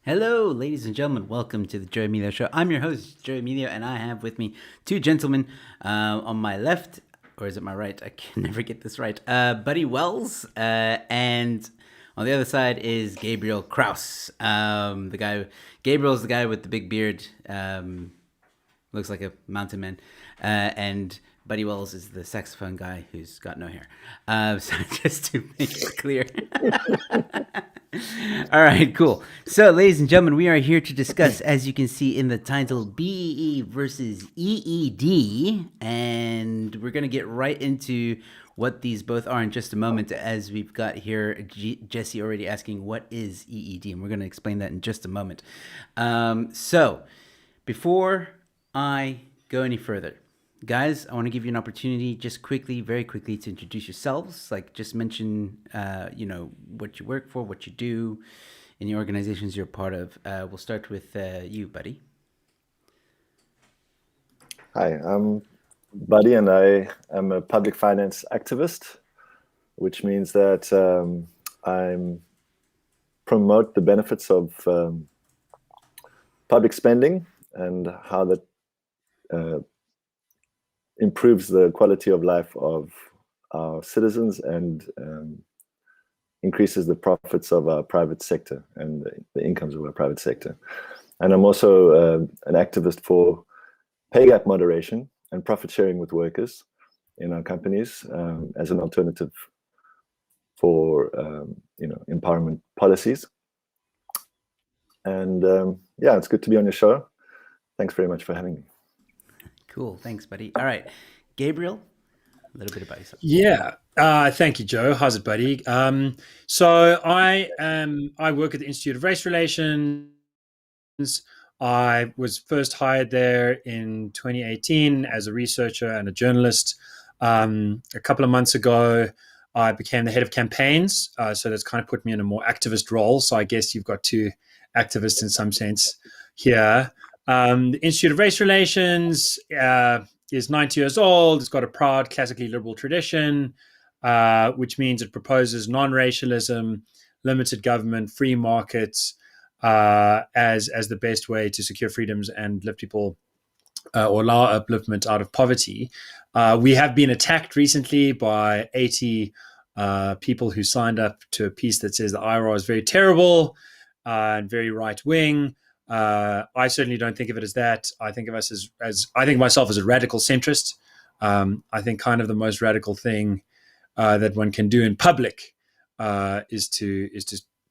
Hello, ladies and gentlemen. Welcome to the Joe Emilio Show. I'm your host, Joe Emilio, and I have with me two gentlemen on my left, or is it my right? I can never get this right. Buddy Wells, and on the other side is Gabriel Crouse. Gabriel's the guy with the big beard, looks like a mountain man, and Buddy Wells is the saxophone guy who's got no hair. So just to make it clear. All right, cool. So, ladies and gentlemen, we are here to discuss, as you can see in the title, BEE versus EED, and we're going to get right into what these both are in just a moment, as we've got here Jesse already asking, what is EED? And we're going to explain that in just a moment. So, before I go any further, guys, I want to give you an opportunity just quickly, very quickly, to introduce yourselves. Like, just mention, what you work for, what you do, any organizations you're part of. We'll start with you, Buddy. Hi, I'm Buddy, and I am a public finance activist, which means that I promote the benefits of public spending and how that improves the quality of life of our citizens and increases the profits of our private sector and the incomes of our private sector. And I'm also an activist for pay gap moderation and profit sharing with workers in our companies as an alternative for empowerment policies. And it's good to be on your show. Thanks very much for having me. Cool. Thanks, Buddy. All right. Gabriel, a little bit about yourself. Yeah. Thank you, Joe. How's it, buddy? So I work at the Institute of Race Relations. I was first hired there in 2018 as a researcher and a journalist. A couple of months ago, I became the head of campaigns. So that's kind of put me in a more activist role. So I guess you've got two activists in some sense here. The Institute of Race Relations is 90 years old. It's got a proud classically liberal tradition, which means it proposes non-racialism, limited government, free markets as the best way to secure freedoms and lift people or allow upliftment out of poverty. We have been attacked recently by 80 people who signed up to a piece that says the IRA is very terrible and very right-wing. I certainly don't think of it as that. I think of us as I think myself as a radical centrist. I think kind of the most radical thing that one can do in public is to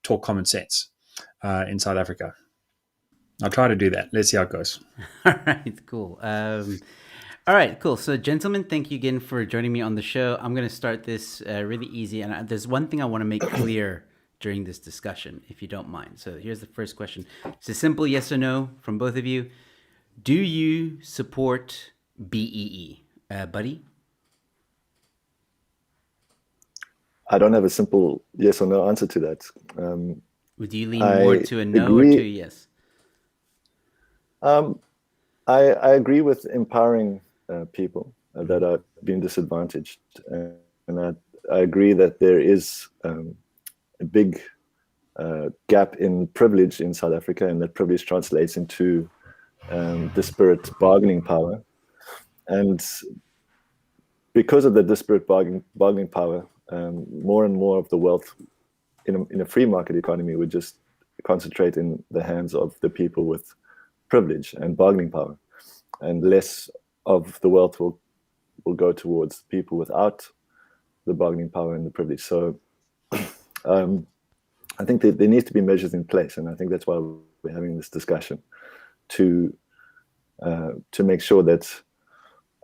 talk common sense in South Africa. I'll try to do that. Let's see how it goes. All right, cool. All right, cool. So, gentlemen, thank you again for joining me on the show. I'm going to start this really easy, and there's one thing I want to make clear during this discussion, if you don't mind. So here's the first question. It's a simple yes or no from both of you. Do you support BEE? Buddy? I don't have a simple yes or no answer to that. Would you lean more to a no or to a yes? I agree with empowering people that are being disadvantaged. And I agree that there is a big gap in privilege in South Africa, and that privilege translates into disparate bargaining power. And because of the disparate bargaining power, more and more of the wealth in a free market economy would just concentrate in the hands of the people with privilege and bargaining power, and less of the wealth will go towards people without the bargaining power and the privilege. So I think that there needs to be measures in place, and I think that's why we're having this discussion to make sure that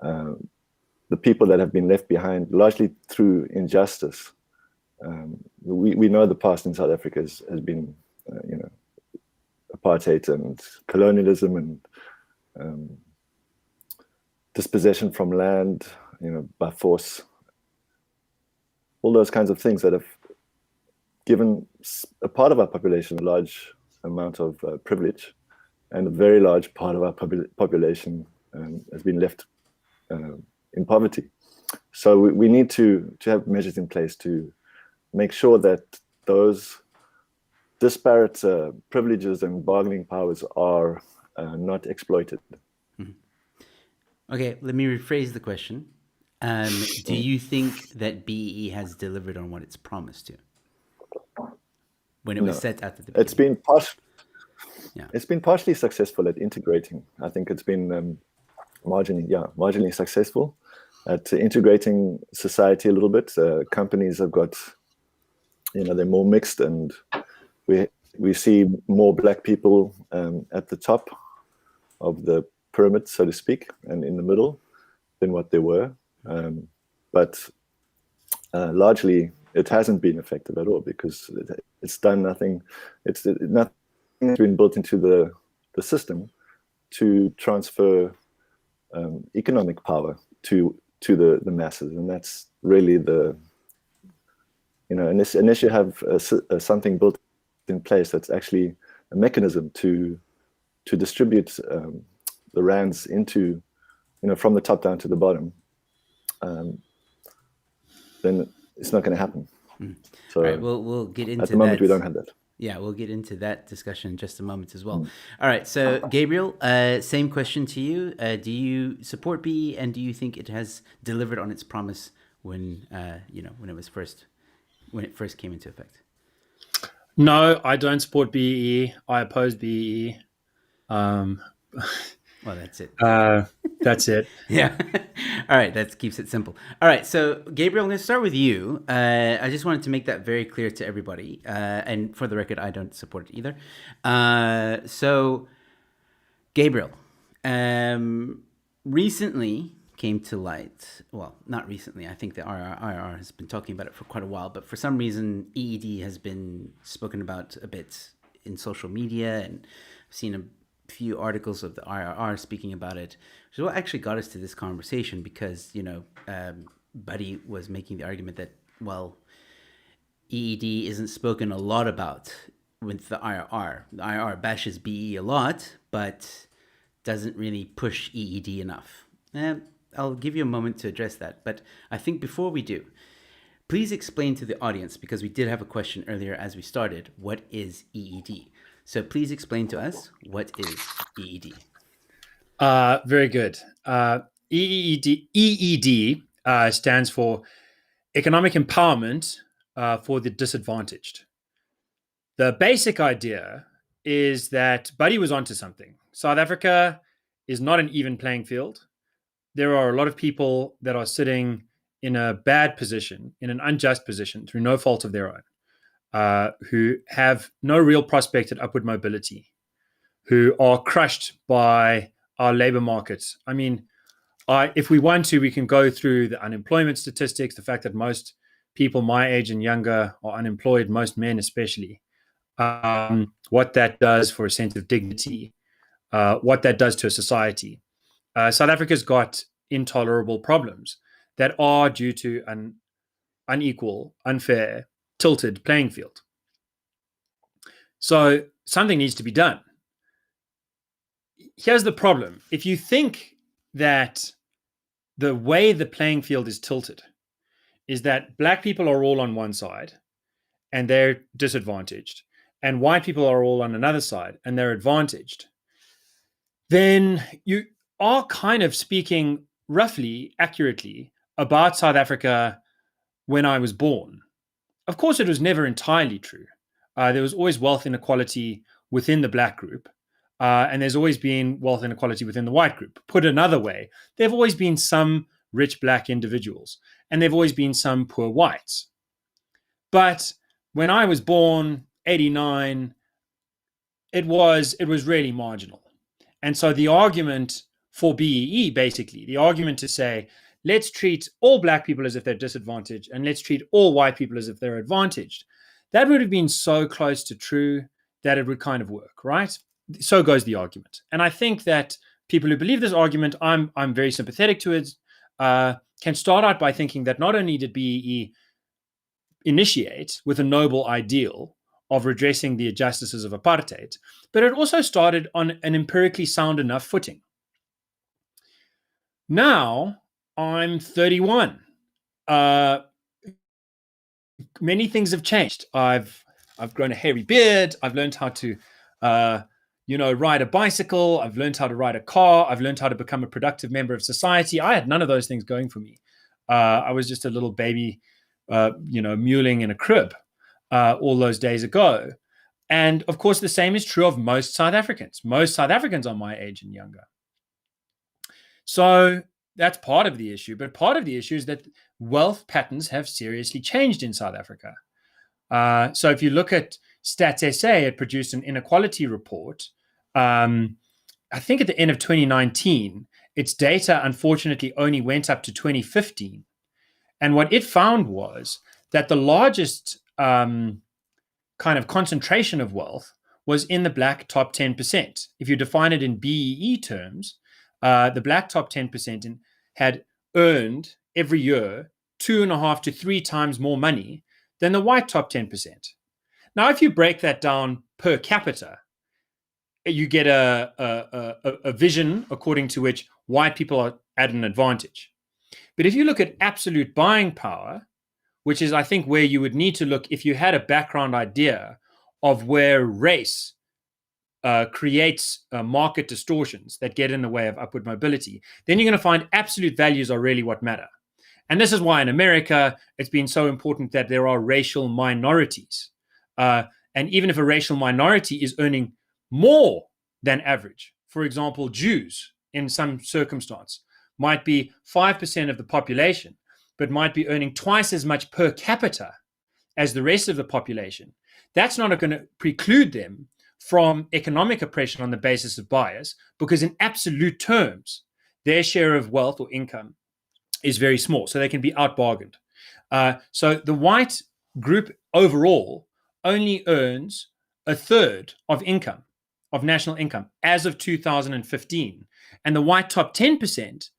the people that have been left behind, largely through injustice, we know the past in South Africa has been, apartheid and colonialism and dispossession from land, by force, all those kinds of things that have given a part of our population a large amount of privilege, and a very large part of our population has been left in poverty. So we need to have measures in place to make sure that those disparate privileges and bargaining powers are not exploited. Okay, let me rephrase the question. Do you think that BEE has delivered on what it's promised to when it was set at the beginning? It's been partially successful at integrating. I think it's been marginally successful at integrating society a little bit. Companies have got, they're more mixed, and we see more black people at the top of the pyramid, so to speak, and in the middle than what there were. But largely, it hasn't been effective at all because it's done nothing. Nothing has been built into the system to transfer economic power to the masses, and that's really unless you have something built in place that's actually a mechanism to distribute the rands into, from the top down to the bottom, then it's not going to happen. So all right, we'll get into that. At the moment, we don't have that. Yeah, we'll get into that discussion in just a moment as well. All right, so Gabriel, same question to you. Do you support BE, and do you think it has delivered on its promise when it first came into effect? No, I don't support BEE. I oppose BEE. Well, that's it. That's it. Yeah. All right. That keeps it simple. All right. So, Gabriel, I'm going to start with you. I just wanted to make that very clear to everybody. And for the record, I don't support it either. So, Gabriel, recently came to light. Well, not recently. I think the IRR has been talking about it for quite a while. But for some reason, EED has been spoken about a bit in social media. And I've seen a few articles of the IRR speaking about it, which is what actually got us to this conversation, because Buddy was making the argument that, well, EED isn't spoken a lot about with the IRR. The IRR bashes BE a lot, but doesn't really push EED enough. I'll give you a moment to address that, but I think before we do, please explain to the audience, because we did have a question earlier as we started, what is EED? So please explain to us, what is EED? Very good. EED stands for Economic Empowerment for the Disadvantaged. The basic idea is that Buddy was onto something. South Africa is not an even playing field. There are a lot of people that are sitting in a bad position, in an unjust position, through no fault of their own, who have no real prospect at upward mobility, who are crushed by our labor markets. I mean, if we want to, we can go through the unemployment statistics, the fact that most people my age and younger are unemployed, most men especially, what that does for a sense of dignity, what that does to a society. South Africa's got intolerable problems that are due to an unequal, unfair, tilted playing field. So something needs to be done. Here's the problem. If you think that the way the playing field is tilted is that black people are all on one side and they're disadvantaged, and white people are all on another side and they're advantaged, then you are kind of speaking roughly, accurately about South Africa when I was born. Of course, it was never entirely true. There was always wealth inequality within the black group, and there's always been wealth inequality within the white group. Put another way, there have always been some rich black individuals, and there have always been some poor whites. But when I was born, 89, it was really marginal. And so the argument for BEE, basically, the argument to say, let's treat all black people as if they're disadvantaged and let's treat all white people as if they're advantaged, that would have been so close to true that it would kind of work, right? So goes the argument. And I think that people who believe this argument, I'm very sympathetic to it, can start out by thinking that not only did BEE initiate with a noble ideal of redressing the injustices of apartheid, but it also started on an empirically sound enough footing. Now, I'm 31. Many things have changed. I've I've grown a hairy beard. I've learned how to, ride a bicycle. I've learned how to ride a car. I've learned how to become a productive member of society. I had none of those things going for me. I was just a little baby, mewling in a crib all those days ago. And of course, the same is true of most South Africans. Most South Africans are my age and younger. So that's part of the issue. But part of the issue is that wealth patterns have seriously changed in South Africa. So if you look at Stats SA, it produced an inequality report. I think at the end of 2019, its data unfortunately only went up to 2015. And what it found was that the largest kind of concentration of wealth was in the black top 10%. If you define it in BEE terms, the black top 10% had earned every year 2.5 to 3 times more money than the white top 10%. Now, if you break that down per capita, you get a vision according to which white people are at an advantage. But if you look at absolute buying power, which is, I think, where you would need to look if you had a background idea of where race creates market distortions that get in the way of upward mobility, then you're going to find absolute values are really what matter. And this is why in America, it's been so important that there are racial minorities. And even if a racial minority is earning more than average, for example, Jews in some circumstance might be 5% of the population, but might be earning twice as much per capita as the rest of the population. That's not going to preclude them from economic oppression on the basis of bias, because in absolute terms, their share of wealth or income is very small, so they can be outbargained. So the white group overall only earns a third of income, of national income, as of 2015. And the white top 10%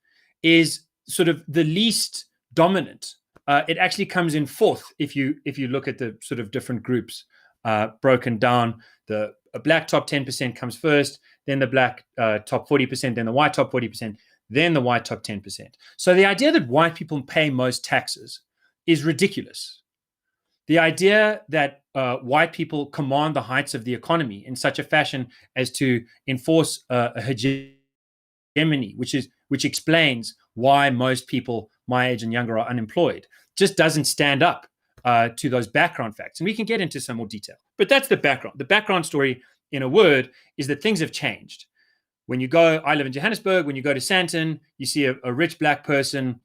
is sort of the least dominant. It actually comes in fourth if you look at the sort of different groups broken down. The black top 10% comes first, then the black top 40%, then the white top 40%, then the white top 10%. So the idea that white people pay most taxes is ridiculous. The idea that white people command the heights of the economy in such a fashion as to enforce a hegemony, which explains why most people my age and younger are unemployed, just doesn't stand up to those background facts. And we can get into some more detail. But that's the background. The background story, in a word, is that things have changed. When you go, I live in Johannesburg, when you go to Sandton, you see a rich black person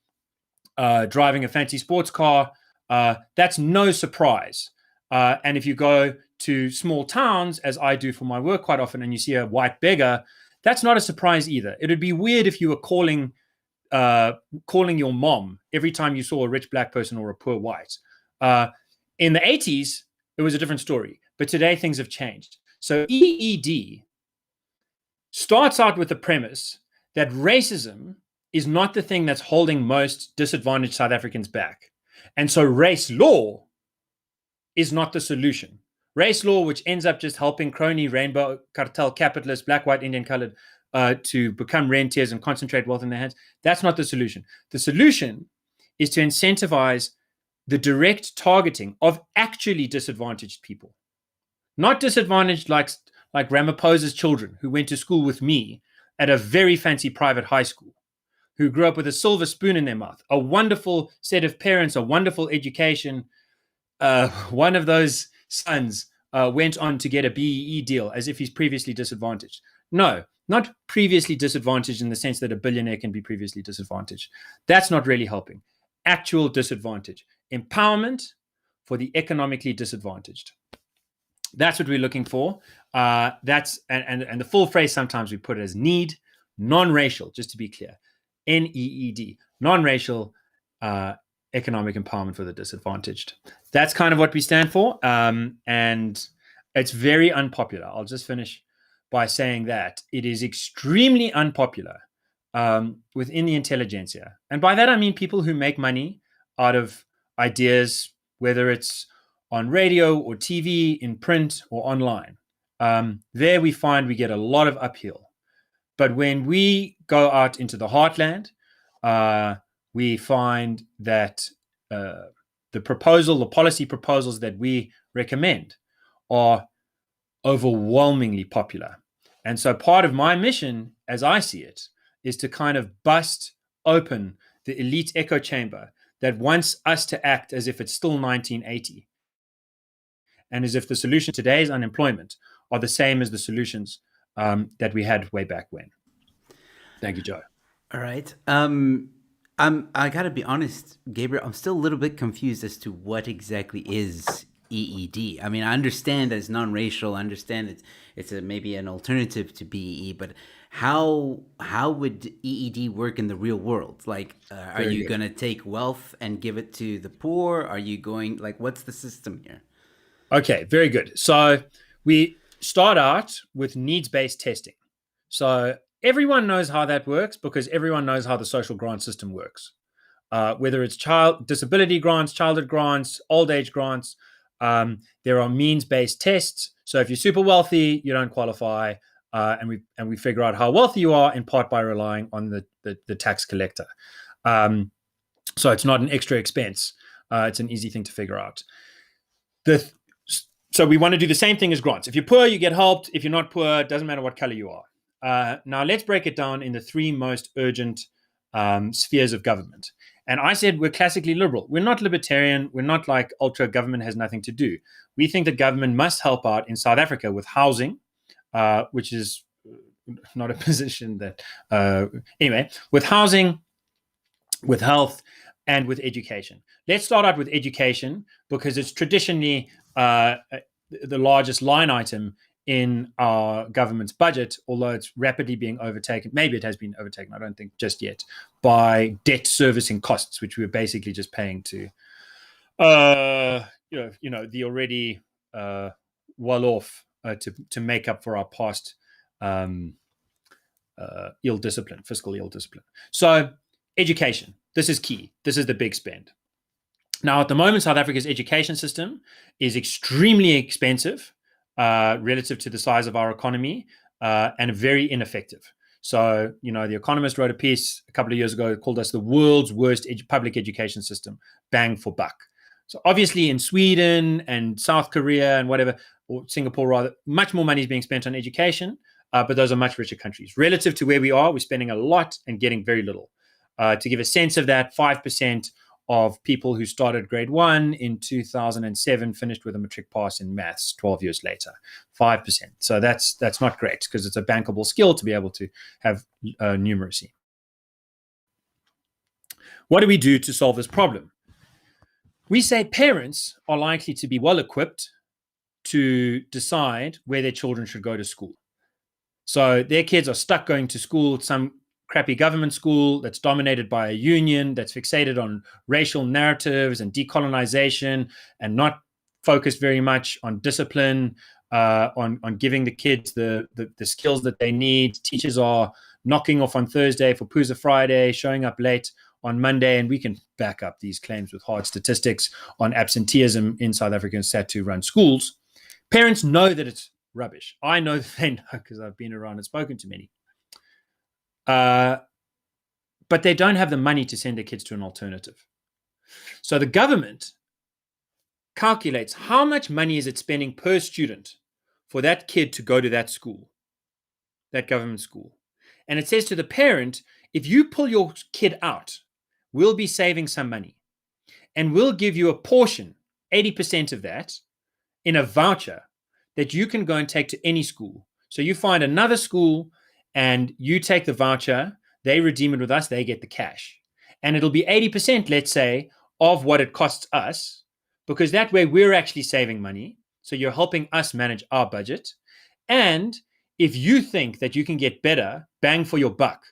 driving a fancy sports car. That's no surprise. And if you go to small towns, as I do for my work quite often, and you see a white beggar, that's not a surprise either. It would be weird if you were calling your mom every time you saw a rich black person or a poor white. In the 80s, it was a different story. But today, things have changed. So EED starts out with the premise that racism is not the thing that's holding most disadvantaged South Africans back. And so race law is not the solution. Race law, which ends up just helping crony, rainbow, cartel, capitalists, black, white, Indian, colored, to become rentiers and concentrate wealth in their hands, that's not the solution. The solution is to incentivize the direct targeting of actually disadvantaged people. Not disadvantaged like Ramaphosa's children who went to school with me at a very fancy private high school, who grew up with a silver spoon in their mouth, a wonderful set of parents, a wonderful education. One of those sons went on to get a BEE deal as if he's previously disadvantaged. No, not previously disadvantaged in the sense that a billionaire can be previously disadvantaged. That's not really helping. Actual disadvantage. Empowerment for the economically disadvantaged. That's what we're looking for. That's and the full phrase, sometimes we put it as need, non-racial, just to be clear. NEED, non-racial economic empowerment for the disadvantaged. That's kind of what we stand for. And it's very unpopular. I'll just finish by saying that it is extremely unpopular within the intelligentsia. And by that, I mean people who make money out of ideas, whether it's on radio or TV, in print or online. There we find we get a lot of uphill. But when we go out into the heartland, we find that the policy proposals that we recommend are overwhelmingly popular. And so part of my mission, as I see it, is to kind of bust open the elite echo chamber that wants us to act as if it's still 1980 and as if the solution to today's unemployment are the same as the solutions that we had way back when. Thank you, Joe. All right. I gotta be honest, Gabriel. I'm still a little bit confused as to what exactly is EED. I mean, I understand that it's non-racial. I understand it's maybe an alternative to BEE, but how would EED work in the real world? Like, are you going to take wealth and give it to the poor? Are you going, like, what's the system here? Okay, very good. So we start out with needs-based testing. So everyone knows how that works because everyone knows how the social grant system works. Whether it's child disability grants, childhood grants, old age grants, there are means-based tests. So if you're super wealthy, you don't qualify, and we figure out how wealthy you are in part by relying on the tax collector. So it's not an extra expense. It's an easy thing to figure out. So we want to do the same thing as grants. If you're poor, you get helped. If you're not poor, it doesn't matter what color you are. Now let's break it down in the three most urgent spheres of government. And I said we're classically liberal. We're not libertarian. We're not like ultra government has nothing to do. We think that government must help out in South Africa with housing, which is not a position that, anyway, with housing, with health, and with education. Let's start out with education because it's traditionally the largest line item in our government's budget, although it's rapidly being overtaken. Maybe it has been overtaken, I don't think just yet, by debt servicing costs, which we're basically just paying to, the already well off to make up for our past ill discipline, fiscal ill discipline. So education, this is key. This is the big spend. Now, at the moment, South Africa's education system is extremely expensive relative to the size of our economy and very ineffective. So, The Economist wrote a piece a couple of years ago called us the world's worst public education system, bang for buck. So obviously in Sweden and South Korea and whatever, or Singapore rather, much more money is being spent on education, but those are much richer countries. Relative to where we are, we're spending a lot and getting very little. To give a sense of that, 5% of people who started grade 1 in 2007 finished with a matric pass in maths 12 years later. 5%. So that's not great because it's a bankable skill to be able to have numeracy. What do we do to solve this problem? We say parents are likely to be well equipped to decide where their children should go to school. So their kids are stuck going to school at some crappy government school that's dominated by a union that's fixated on racial narratives and decolonization and not focused very much on discipline, on giving the kids the skills that they need. Teachers are knocking off on Thursday for Pooza Friday, showing up late on Monday, and we can back up these claims with hard statistics on absenteeism in South African state-run schools. Parents know that it's rubbish. I know that they know because I've been around and spoken to many. But they don't have the money to send their kids to an alternative. So the government calculates how much money is it spending per student for that kid to go to that school, that government school. And it says to the parent, if you pull your kid out, we'll be saving some money. And we'll give you a portion, 80% of that, in a voucher that you can go and take to any school. So you find another school and you take the voucher, they redeem it with us, they get the cash. And it'll be 80%, let's say, of what it costs us, because that way we're actually saving money. So you're helping us manage our budget. And if you think that you can get better bang for your buck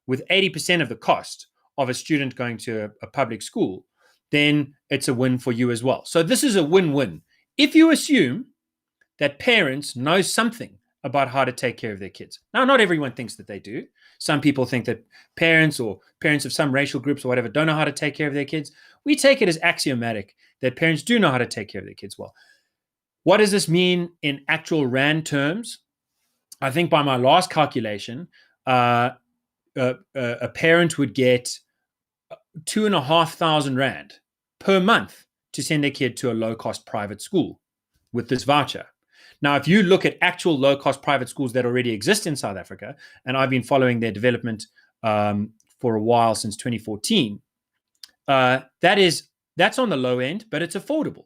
with 80% of the cost of a student going to a public school, then it's a win for you as well. So this is a win-win. If you assume that parents know something about how to take care of their kids. Now, not everyone thinks that they do. Some people think that parents or parents of some racial groups or whatever don't know how to take care of their kids. We take it as axiomatic that parents do know how to take care of their kids well. What does this mean in actual RAND terms? I think by my last calculation, a parent would get 2,500 Rand per month to send their kid to a low-cost private school with this voucher. Now, if you look at actual low-cost private schools that already exist in South Africa, and I've been following their development for a while, since 2014, that's on the low end, but it's affordable.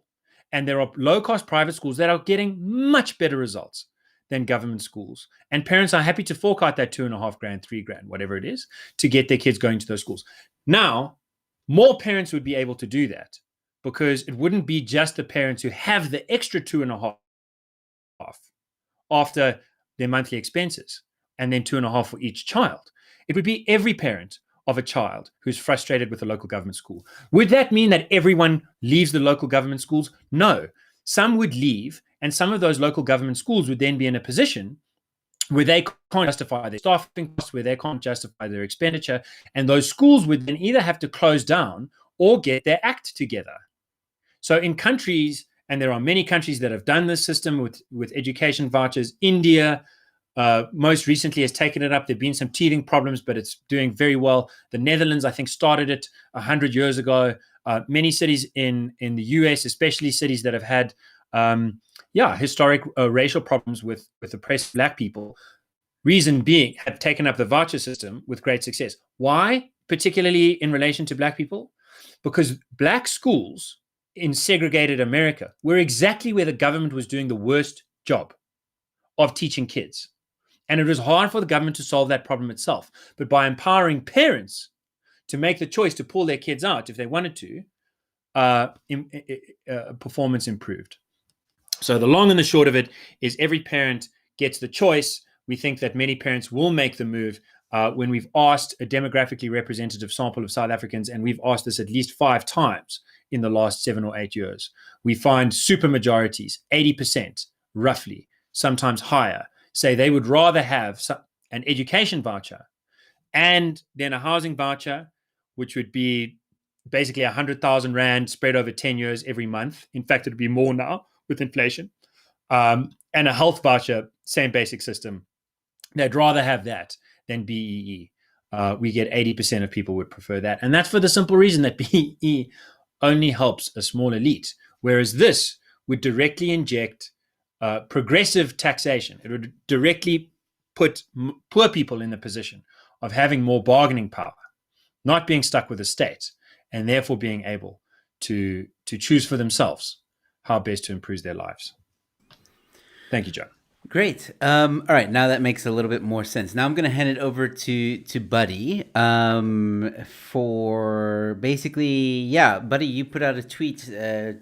And there are low-cost private schools that are getting much better results than government schools. And parents are happy to fork out that $2,500, $3,000, whatever it is, to get their kids going to those schools. Now, more parents would be able to do that, because it wouldn't be just the parents who have the extra 2,500 after their monthly expenses, and then 2,500 for each child. It would be every parent of a child who's frustrated with the local government school. Would that mean that everyone leaves the local government schools? No. Some would leave, and some of those local government schools would then be in a position where they can't justify their staffing costs, where they can't justify their expenditure, and those schools would then either have to close down or get their act together. So in countries, and there are many countries that have done this system with education vouchers. India most recently has taken it up. There have been some teething problems, but it's doing very well. The Netherlands, I think, started it 100 years ago. Many cities in the US, especially cities that have had historic racial problems with oppressed Black people, reason being, have taken up the voucher system with great success. Why, particularly in relation to Black people? Because Black schools in segregated America were exactly where the government was doing the worst job of teaching kids. And it was hard for the government to solve that problem itself. But by empowering parents to make the choice to pull their kids out if they wanted to, performance improved. So the long and the short of it is every parent gets the choice. We think that many parents will make the move. When we've asked a demographically representative sample of South Africans, and we've asked this at least 5 times in the last 7 or 8 years, we find super majorities, 80% roughly, sometimes higher, say they would rather have an education voucher and then a housing voucher, which would be basically 100,000 Rand spread over 10 years every month. In fact, it would be more now with inflation. And a health voucher, same basic system. They'd rather have that than BEE. We get 80% of people would prefer that. And that's for the simple reason that BEE only helps a small elite, whereas this would directly inject progressive taxation. It would directly put poor people in the position of having more bargaining power, not being stuck with the state, and therefore being able to choose for themselves how best to improve their lives. Thank you, Joe. Great. All right. Now that makes a little bit more sense. Now I'm going to hand it over to Buddy for basically, Buddy, you put out a tweet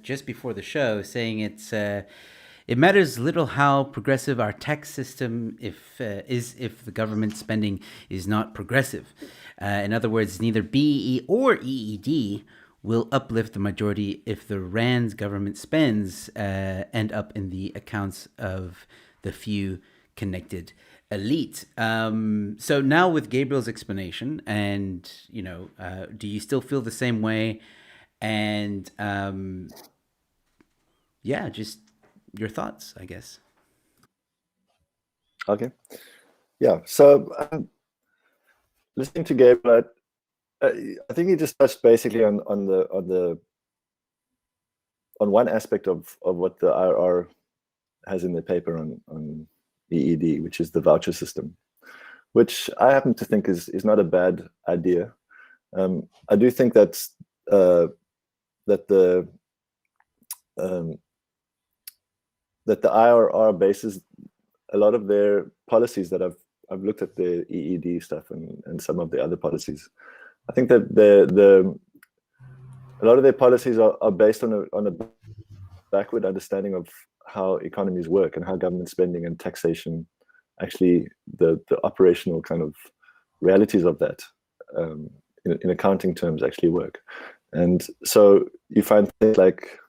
just before the show saying it matters little how progressive our tax system if the government spending is not progressive. In other words, neither BEE or EED will uplift the majority if the Rand's government spends end up in the accounts of the few connected elite. So now with Gabriel's explanation, and do you still feel the same way? And just your thoughts, I guess. Okay. Yeah. So listening to Gabriel, I think he just touched basically on one aspect of what the IRR has in their paper on EED, which is the voucher system, which I happen to think is not a bad idea. I do think that the IRR bases a lot of their policies that I've looked at the EED stuff and some of the other policies. I think that a lot of their policies are based on a backward understanding of how economies work and how government spending and taxation, actually the operational kind of realities of that in accounting terms actually work. And so you find things like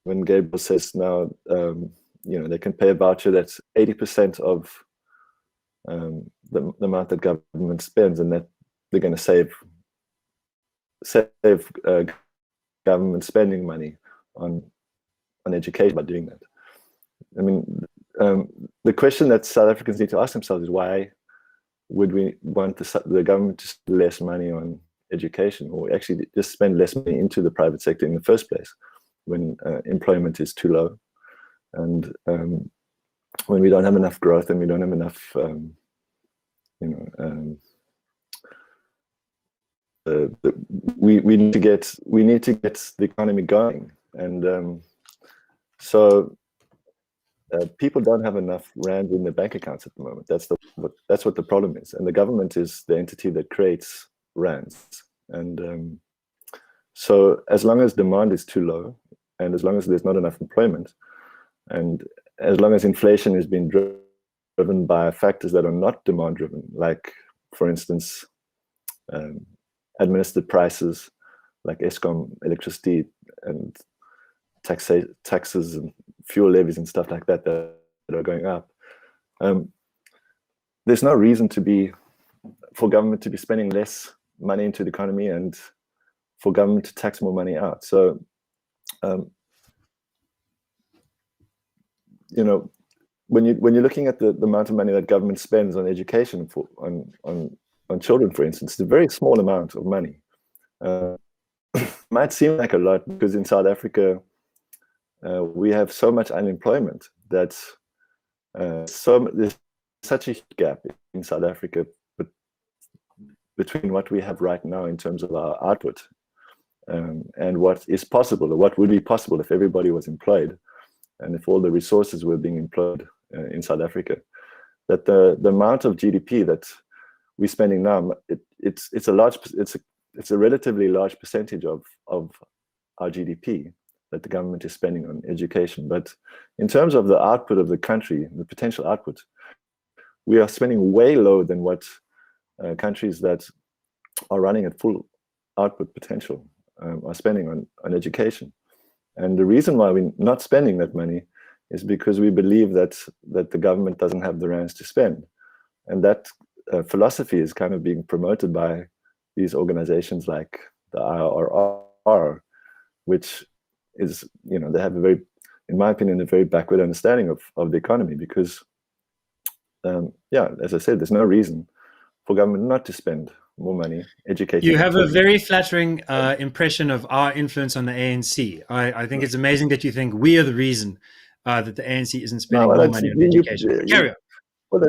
when Gabriel says now, they can pay a voucher that's 80% of the amount that government spends, and that they're going to save government spending money on education by doing that. I mean, the question that South Africans need to ask themselves is, why would we want the government to spend less money on education, or actually just spend less money into the private sector in the first place when employment is too low? And when we don't have enough growth and we don't have enough, we need to get the economy going, and so people don't have enough rand in their bank accounts at the moment. That's what the problem is, and the government is the entity that creates rands. And so as long as demand is too low, and as long as there's not enough employment, and as long as inflation is being driven by factors that are not demand driven, like, for instance, administered prices like Eskom electricity and taxes and fuel levies and stuff like that are going up, there's no reason for government to be spending less money into the economy and for government to tax more money out. So when you're looking at the amount of money that government spends on education on children, for instance, it's a very small amount of money. Might seem like a lot because in South Africa we have so much unemployment that there's such a huge gap in South Africa between what we have right now in terms of our output and what is possible, or what would be possible if everybody was employed and if all the resources were being employed in South Africa. That the amount of GDP that we're spending now, it's a relatively large percentage of our GDP that the government is spending on education. But in terms of the output of the country, the potential output, we are spending way lower than what countries that are running at full output potential are spending on education. And the reason why we're not spending that money is because we believe that the government doesn't have the rands to spend. And that philosophy is kind of being promoted by these organizations like the IRR, which is, they have in my opinion, a very backward understanding of the economy, because, as I said, there's no reason for government not to spend more money educating. You have a very flattering impression of our influence on the ANC. I think it's amazing that you think we are the reason that the ANC isn't spending more money on education. Carry on. Well,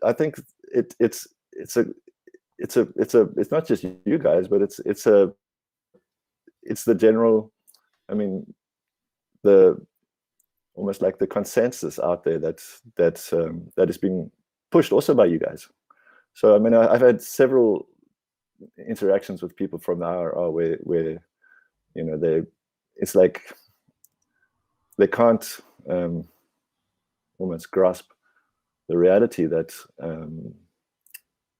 I think it's not just you guys, but it's the general, almost like the consensus out there that is being pushed also by you guys. So I've had several interactions with people from the IRR where it's like they can't almost grasp the reality that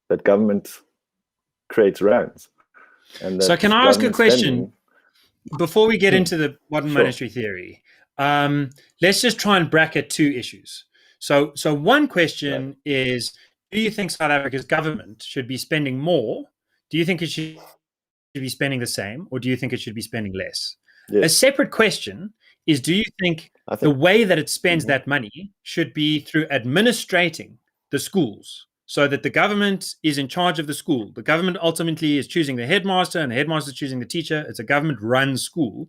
that government creates rands. And so can I ask a question before we get into the modern monetary theory? Let's just try and bracket two issues. So one question is, do you think South Africa's government should be spending more? Do you think it should be spending the same, or do you think it should be spending less? Yes. A separate question is, do you think the way that it spends that money should be through administrating the schools, so that the government is in charge of the school? The government ultimately is choosing the headmaster, and the headmaster is choosing the teacher. It's a government-run school.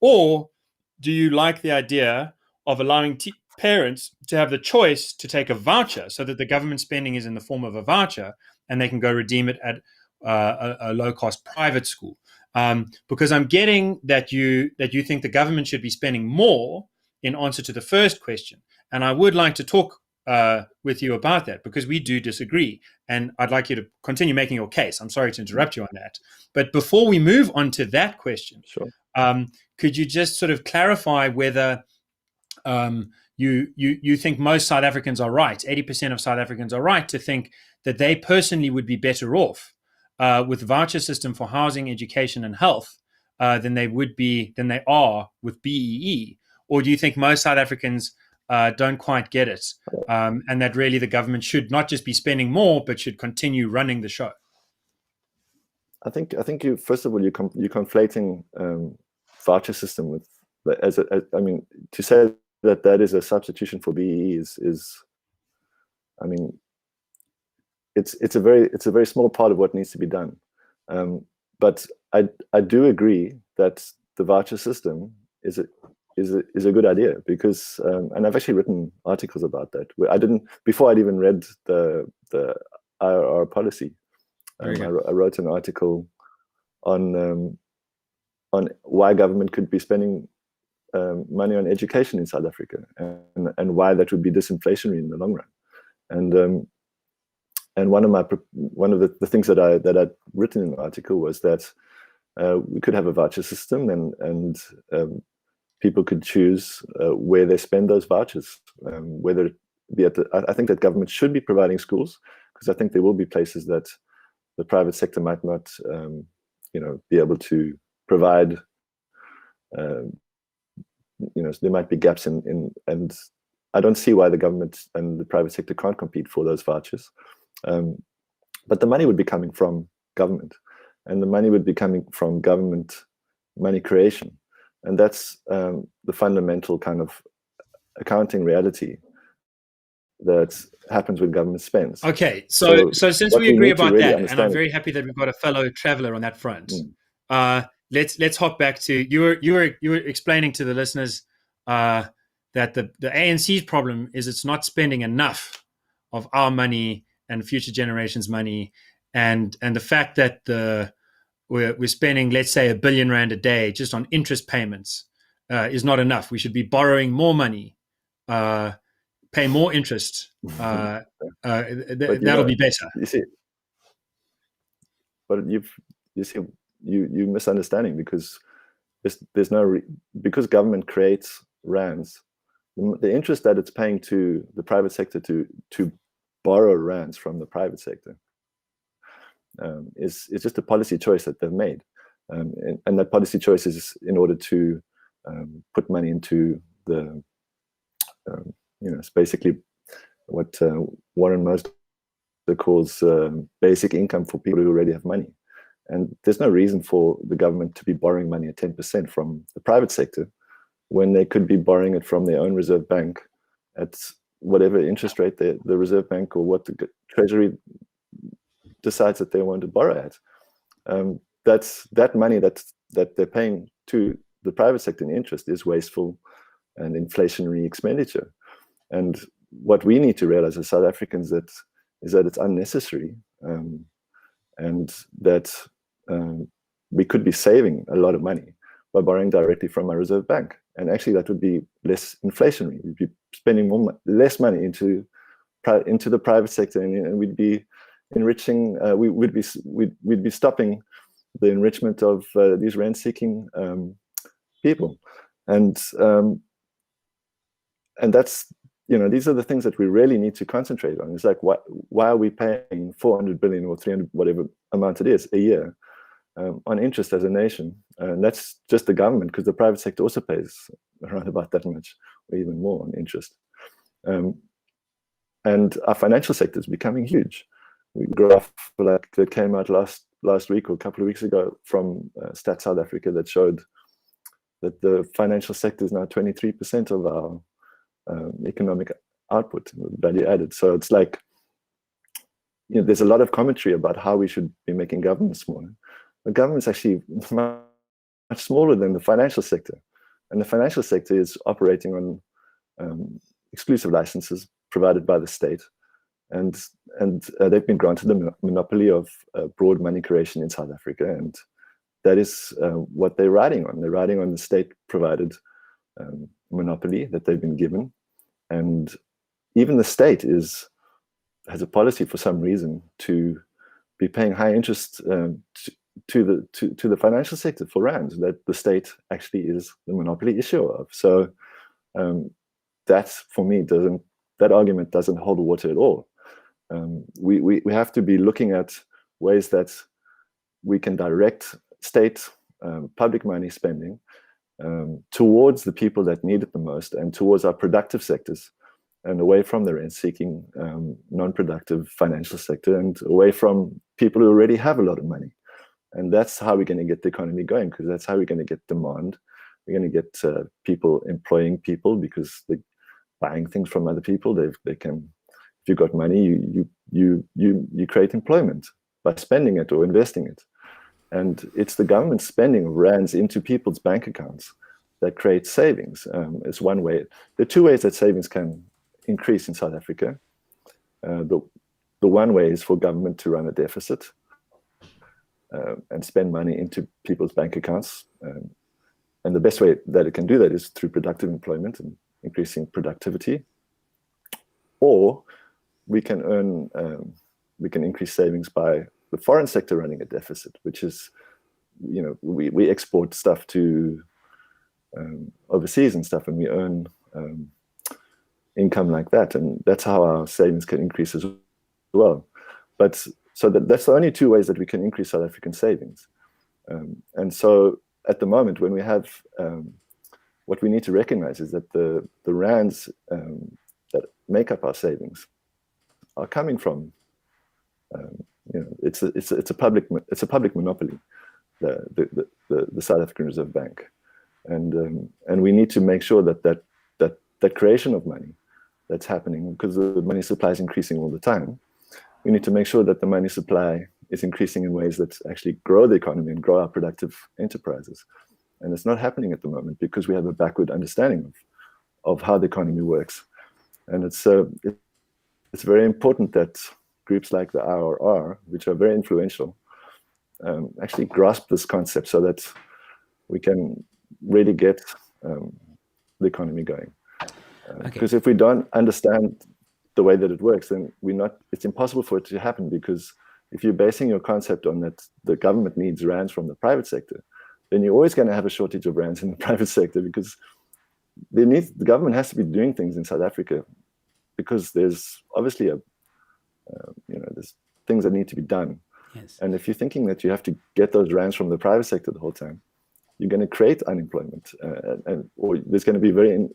Or do you like the idea of allowing parents to have the choice to take a voucher, so that the government spending is in the form of a voucher and they can go redeem it at a low-cost private school? Because I'm getting that you think the government should be spending more in answer to the first question. And I would like to talk with you about that, because we do disagree. And I'd like you to continue making your case. I'm sorry to interrupt you on that. But before we move on to that question, could you just sort of clarify whether you think most South Africans are right, 80% of South Africans are right to think that they personally would be better off with voucher system for housing, education, and health than they are with BEE? Or do you think most South Africans don't quite get it, and that really the government should not just be spending more, but should continue running the show? I think you, first of all, you're conflating voucher system with to say that is a substitution for BEE is it's a very small part of what needs to be done. But I do agree that the voucher system is a good idea, because and I've actually written articles about that. Where I didn't, before I'd even read the IRR policy. I wrote an article on why government could be spending money on education in South Africa, and why that would be disinflationary in the long run. And one of the things that I'd written in the article was that we could have a voucher system, and people could choose where they spend those vouchers, whether it be I think that government should be providing schools, because I think there will be places that the private sector might not, be able to provide. There might be gaps in, and I don't see why the government and the private sector can't compete for those vouchers. But the money would be coming from government, and the money would be coming from government money creation. And that's the fundamental kind of accounting reality that happens when government spends. Okay, so since we agree about that, and I'm very happy that we've got a fellow traveler on that front, let's hop back to you were explaining to the listeners that the ANC's problem is it's not spending enough of our money and future generations' money, and the fact that we're spending, let's say, R1 billion a day just on interest payments is not enough. We should be borrowing more money, pay more interest. That'll be better. You see, but you're misunderstanding, because there's no because government creates rands. The interest that it's paying to the private sector to borrow rands from the private sector is just a policy choice that they've made, and that policy choice is in order to put money into the it's basically what Warren Mosler calls basic income for people who already have money. And there's no reason for the government to be borrowing money at 10% from the private sector when they could be borrowing it from their own reserve bank at whatever interest rate the reserve bank or what the treasury decides that they want to borrow at. That's that money that they're paying to the private sector in interest is wasteful and inflationary expenditure. And what we need to realize as South Africans is that it's unnecessary, and that we could be saving a lot of money by borrowing directly from our reserve bank. And actually, that would be less inflationary. We'd be spending less money into the private sector, and we'd be enriching. We'd be stopping the enrichment of these rent-seeking people, and that's. These are the things that we really need to concentrate on. It's like, why are we paying 400 billion or 300, whatever amount it is, a year on interest as a nation? And that's just the government, because the private sector also pays around about that much, or even more on interest. And our financial sector is becoming huge. We graph that came out last week or a couple of weeks ago from Stats South Africa that showed that the financial sector is now 23% of our economic output, value added. So it's like, there's a lot of commentary about how we should be making government smaller. The government's actually much smaller than the financial sector, and the financial sector is operating on exclusive licenses provided by the state, and they've been granted the monopoly of broad money creation in South Africa, and that is what they're riding on. They're riding on the state-provided monopoly that they've been given. And even the state has a policy for some reason to be paying high interest to the financial sector for rands that the state actually is the monopoly issuer of. So that, for me, that argument doesn't hold water at all. We have to be looking at ways that we can direct state public money spending towards the people that need it the most, and towards our productive sectors, and away from the rent-seeking, non-productive financial sector, and away from people who already have a lot of money. And that's how we're going to get the economy going, because that's how we're going to get demand. We're going to get people employing people, because they're buying things from other people. They can, if you've got money, you create employment by spending it or investing it. And it's the government spending rands into people's bank accounts that creates savings. It's one way. There are two ways that savings can increase in South Africa. The one way is for government to run a deficit and spend money into people's bank accounts. And the best way that it can do that is through productive employment and increasing productivity. Or we can increase savings by the foreign sector running a deficit, which is, we export stuff to overseas and stuff, and we earn income like that, and that's how our savings can increase as well. But so that's the only two ways that we can increase South African savings. And so at the moment, when we have what we need to recognize is that the rands that make up our savings are coming from it's a public monopoly, the South African Reserve Bank, and we need to make sure that creation of money that's happening, because the money supply is increasing all the time. We need to make sure that the money supply is increasing in ways that actually grow the economy and grow our productive enterprises. And it's not happening at the moment because we have a backward understanding of how the economy works. And it's very important that groups like the IRR, which are very influential, actually grasp this concept so that we can really get the economy going. Because if we don't understand the way that it works, then it's impossible for it to happen, because if you're basing your concept on that the government needs rands from the private sector, then you're always going to have a shortage of rands in the private sector, because the government has to be doing things in South Africa, because there's obviously there's things that need to be done. Yes. And if you're thinking that you have to get those rands from the private sector the whole time, you're going to create unemployment, or there's going to be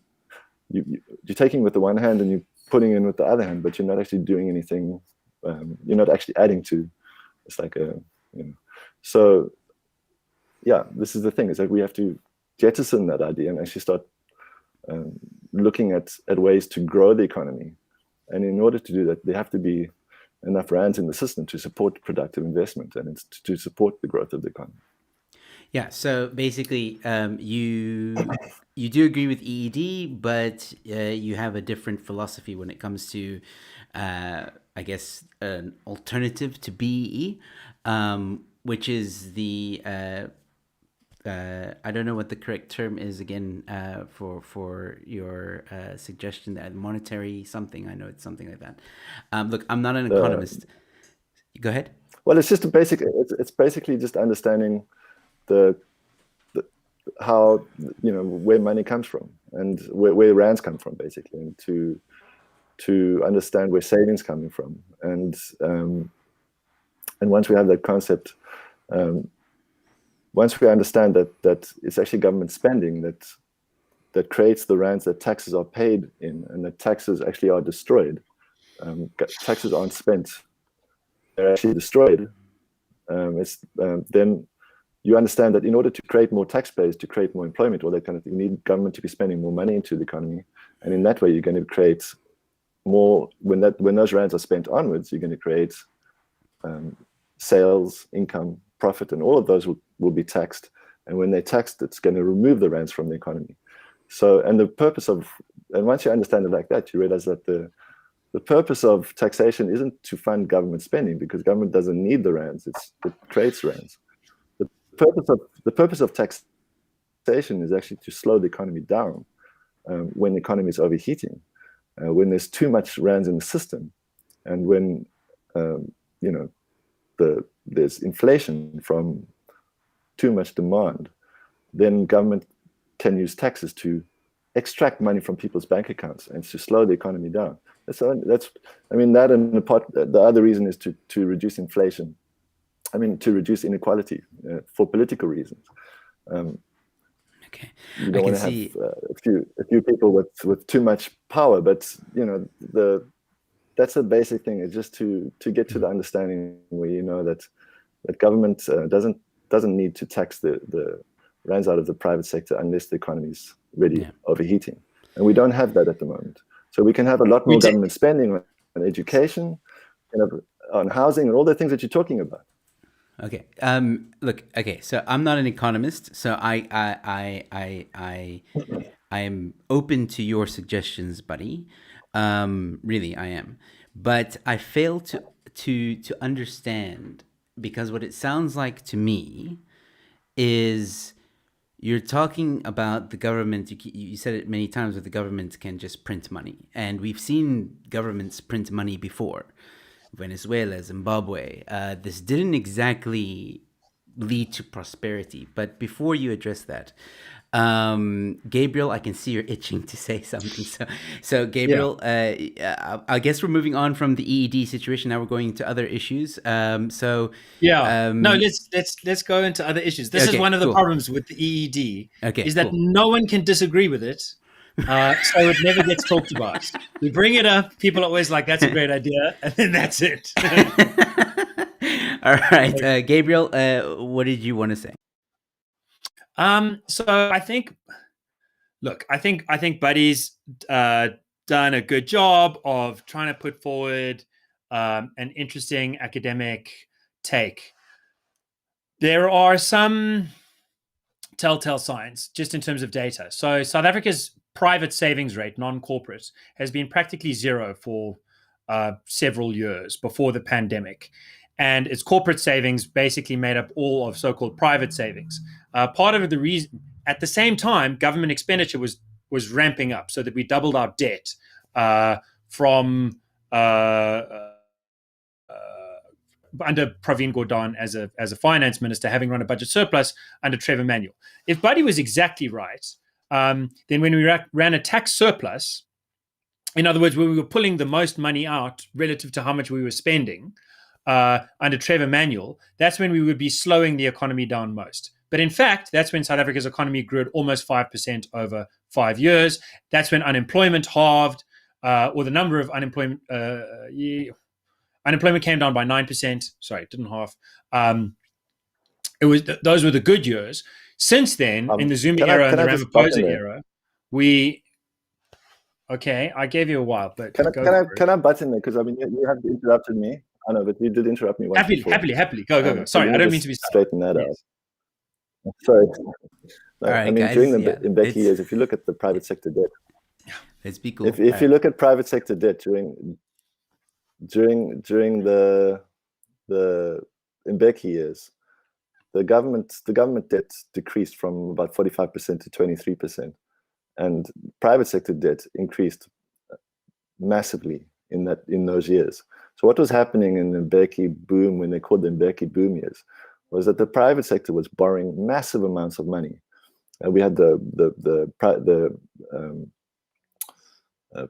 you're taking with the one hand and you're putting in with the other hand, but you're not actually doing anything. You're not actually adding to. It's like So, yeah, this is the thing. Is that we have to jettison that idea and actually start looking at ways to grow the economy. And in order to do that, there have to be enough rands in the system to support productive investment and to support the growth of the economy. Yeah, so basically, you do agree with EED, but you have a different philosophy when it comes to, I guess, an alternative to BEE, which is the I don't know what the correct term is again for your suggestion, that monetary something. I know it's something like that. Look, I'm not an economist. Go ahead. Well, it's just it's basically just understanding how where money comes from and where rands come from, basically, and to understand where savings coming from, and once we have that concept, once we understand that it's actually government spending that creates the rands that taxes are paid in, and that taxes actually are destroyed. Taxes aren't spent; they're actually destroyed. Then you understand that in order to create more taxpayers, to create more employment, all that kind of thing, you need government to be spending more money into the economy. And in that way, you're going to create more, when those rands are spent onwards, you're going to create sales, income, profit, and all of those will be taxed. And when they're taxed, it's going to remove the rands from the economy. So, and once you understand it like that, you realize that the purpose of taxation isn't to fund government spending, because government doesn't need the rands, it creates rands. The purpose of taxation is actually to slow the economy down when the economy is overheating, when there's too much rands in the system, and when there's inflation from too much demand. Then government can use taxes to extract money from people's bank accounts and to slow the economy down. That and the other reason is to reduce inflation. To reduce inequality for political reasons. Okay. You don't want to have a few people with too much power, but that's a basic thing. It's just to get to the understanding where that government doesn't need to tax the rands out of the private sector unless the economy is really overheating, and we don't have that at the moment. So we can have a lot more government spending on education, on housing, and all the things that you're talking about. Okay. Look. Okay. So I'm not an economist, so I am open to your suggestions, buddy. Really, I am. But I fail to understand, because what it sounds like to me is you're talking about the government. You said it many times, that the government can just print money, and we've seen governments print money before. Venezuela, Zimbabwe. This didn't exactly lead to prosperity. But before you address that, Gabriel, I can see you're itching to say something. So Yeah. Gabriel, I guess we're moving on from the EED situation. Now we're going to other issues. Yeah. No, Um, let's go into other issues. This is okay, one of the cool. problems with the EED, Okay, is that cool. no one can disagree with it. So it never gets talked about. We bring it up, people are always like, that's a great idea, and then that's it. All right, Gabriel, what did you want to say? So I think, look, I think Buddy's done a good job of trying to put forward an interesting academic take. There are some telltale signs just in terms of data. So South Africa's private savings rate, non-corporate, has been practically zero for several years before the pandemic. And its corporate savings basically made up all of so-called private savings. Part of the reason, at the same time, government expenditure was ramping up, so that we doubled our debt from under Praveen Gordhan as a finance minister, having run a budget surplus under Trevor Manuel. If Buddy was exactly right, then when we ran a tax surplus, in other words, when we were pulling the most money out relative to how much we were spending under Trevor Manuel, that's when we would be slowing the economy down most. But in fact, that's when South Africa's economy grew at almost 5% over 5 years. That's when unemployment halved, or the number of unemployment came down by 9%. Sorry, it didn't half. Those were the good years. Since then, in the Zuma era and the Ramaphosa era, I gave you a while, but can I butt in there? Because I mean, you have interrupted me. I know, but you did interrupt me once happily. Go. Sorry, I don't mean to be straighten that out. Sorry. All right, I mean, guys, during the Mbeki years, if you look at the private sector debt, let's be cool. If you look at private sector debt during the Mbeki years, the government debt decreased from about 45% to 23%, and private sector debt increased massively in those years. So what was happening in the Mbeki boom, when they called the Mbeki boom years, was that the private sector was borrowing massive amounts of money. We had the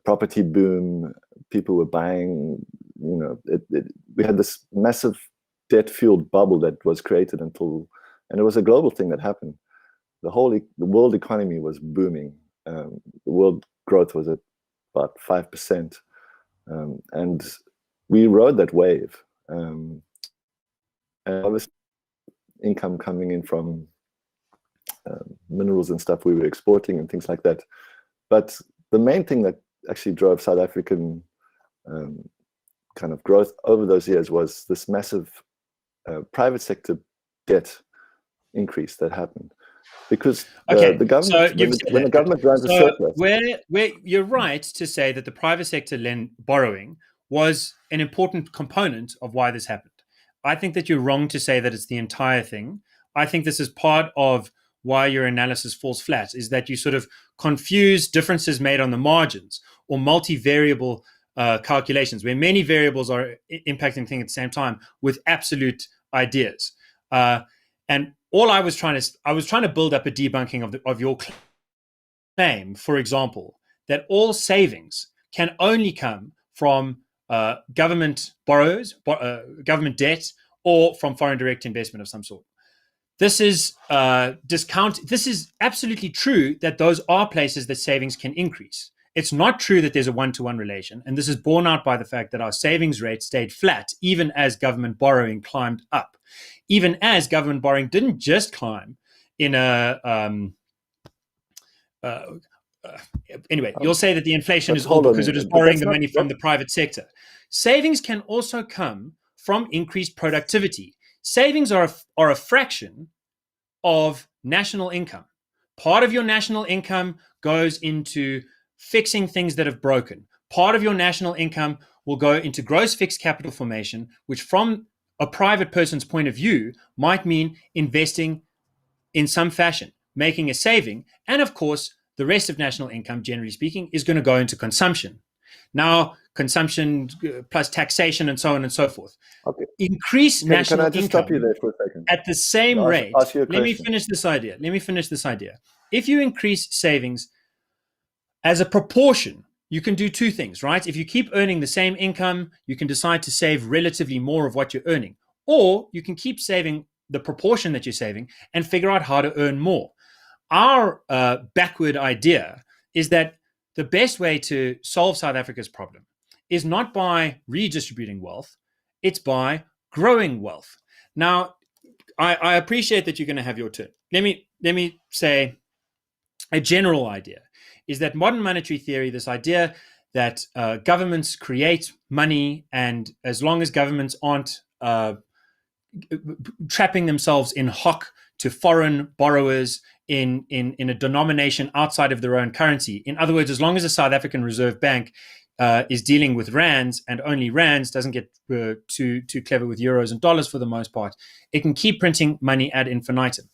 property boom. People were buying. We had this massive debt-fueled bubble that was created and it was a global thing that happened. The world economy was booming. The world growth was at about 5%, and we rode that wave. And obviously, income coming in from minerals and stuff we were exporting and things like that. But the main thing that actually drove South African kind of growth over those years was this massive private sector debt increase that happened. Because the government, when the government runs a surplus, where you're right to say that the private sector borrowing was an important component of why this happened. I think that you're wrong to say that it's the entire thing. I think this is part of why your analysis falls flat, is that you sort of confuse differences made on the margins or multivariable calculations, where many variables are impacting things at the same time, with absolute ideas. And all I was trying to build up a debunking of your claim, for example, that all savings can only come from government government debt, or from foreign direct investment of some sort. This is This is absolutely true that those are places that savings can increase. It's not true that there's a one-to-one relation, and this is borne out by the fact that our savings rate stayed flat even as government borrowing climbed up. Even as government borrowing didn't just climb in a anyway, you'll say that the inflation is all because it is borrowing the money from the private sector. Savings can also come from increased productivity. savings are a fraction of national income. Part of your national income goes into fixing things that have broken. Part of your national income will go into gross fixed capital formation, which from a private person's point of view might mean investing in some fashion, making a saving. And of course, the rest of national income, generally speaking, is going to go into consumption. Now, consumption plus taxation and so on and so forth. Okay. Increase national Can I just income stop you there for a second? at the same rate. Ask you a Let me question. finish this idea. If you increase savings as a proportion, you can do two things, right? If you keep earning the same income, you can decide to save relatively more of what you're earning. Or you can keep saving the proportion that you're saving and figure out how to earn more. Our backward idea is that the best way to solve South Africa's problem is not by redistributing wealth, it's by growing wealth. Now, I appreciate that you're going to have your turn. Let me say a general idea is that modern monetary theory, this idea that governments create money, and as long as governments aren't trapping themselves in hock to foreign borrowers in a denomination outside of their own currency. In other words, as long as the South African Reserve Bank is dealing with rands and only rands, doesn't get too clever with euros and dollars for the most part, it can keep printing money ad infinitum.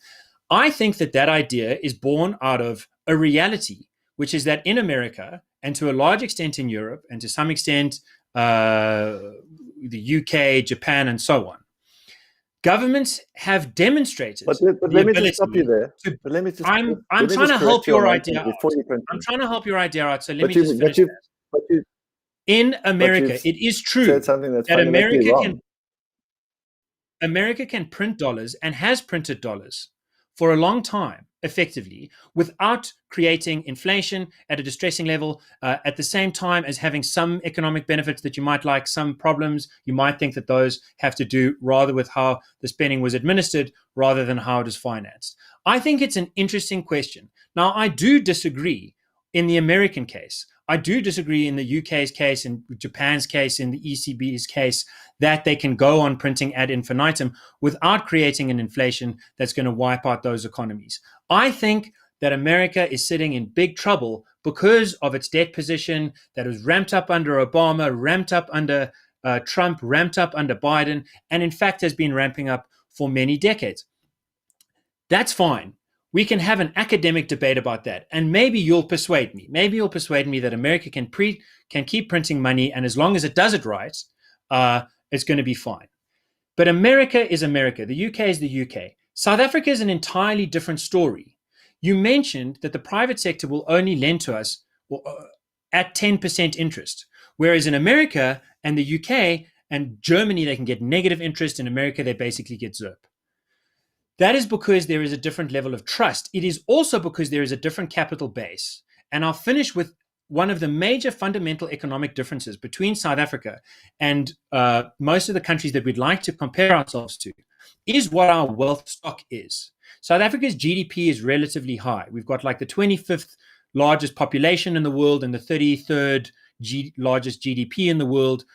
I think that idea is born out of a reality, which is that in America, and to a large extent in Europe, and to some extent the UK, Japan, and so on, governments have demonstrated. But let me just stop you there. I'm trying to help your idea out. I'm trying to help your idea out. So let me just finish that. In America, it is true that America can print dollars and has printed dollars for a long time, effectively, without creating inflation at a distressing level, at the same time as having some economic benefits that you might like, some problems. You might think that those have to do rather with how the spending was administered rather than how it is financed. I think it's an interesting question. Now, I do disagree in the American case. I do disagree in the UK's case, in Japan's case, in the ECB's case, that they can go on printing ad infinitum without creating an inflation that's going to wipe out those economies. I think that America is sitting in big trouble because of its debt position that was ramped up under Obama, ramped up under Trump, ramped up under Biden, and in fact has been ramping up for many decades. That's fine. We can have an academic debate about that. And maybe you'll persuade me. Maybe you'll persuade me that America can keep printing money, and as long as it does it right, it's going to be fine. But America is America. The UK is the UK. South Africa is an entirely different story. You mentioned that the private sector will only lend to us at 10% interest, whereas in America and the UK and Germany, they can get negative interest. In America, they basically get ZERP. That is because there is a different level of trust. It is also because there is a different capital base. And I'll finish with one of the major fundamental economic differences between South Africa and most of the countries that we'd like to compare ourselves to is what our wealth stock is. South Africa's GDP is relatively high. We've got like the 25th largest population in the world and the 33rd largest GDP in the world,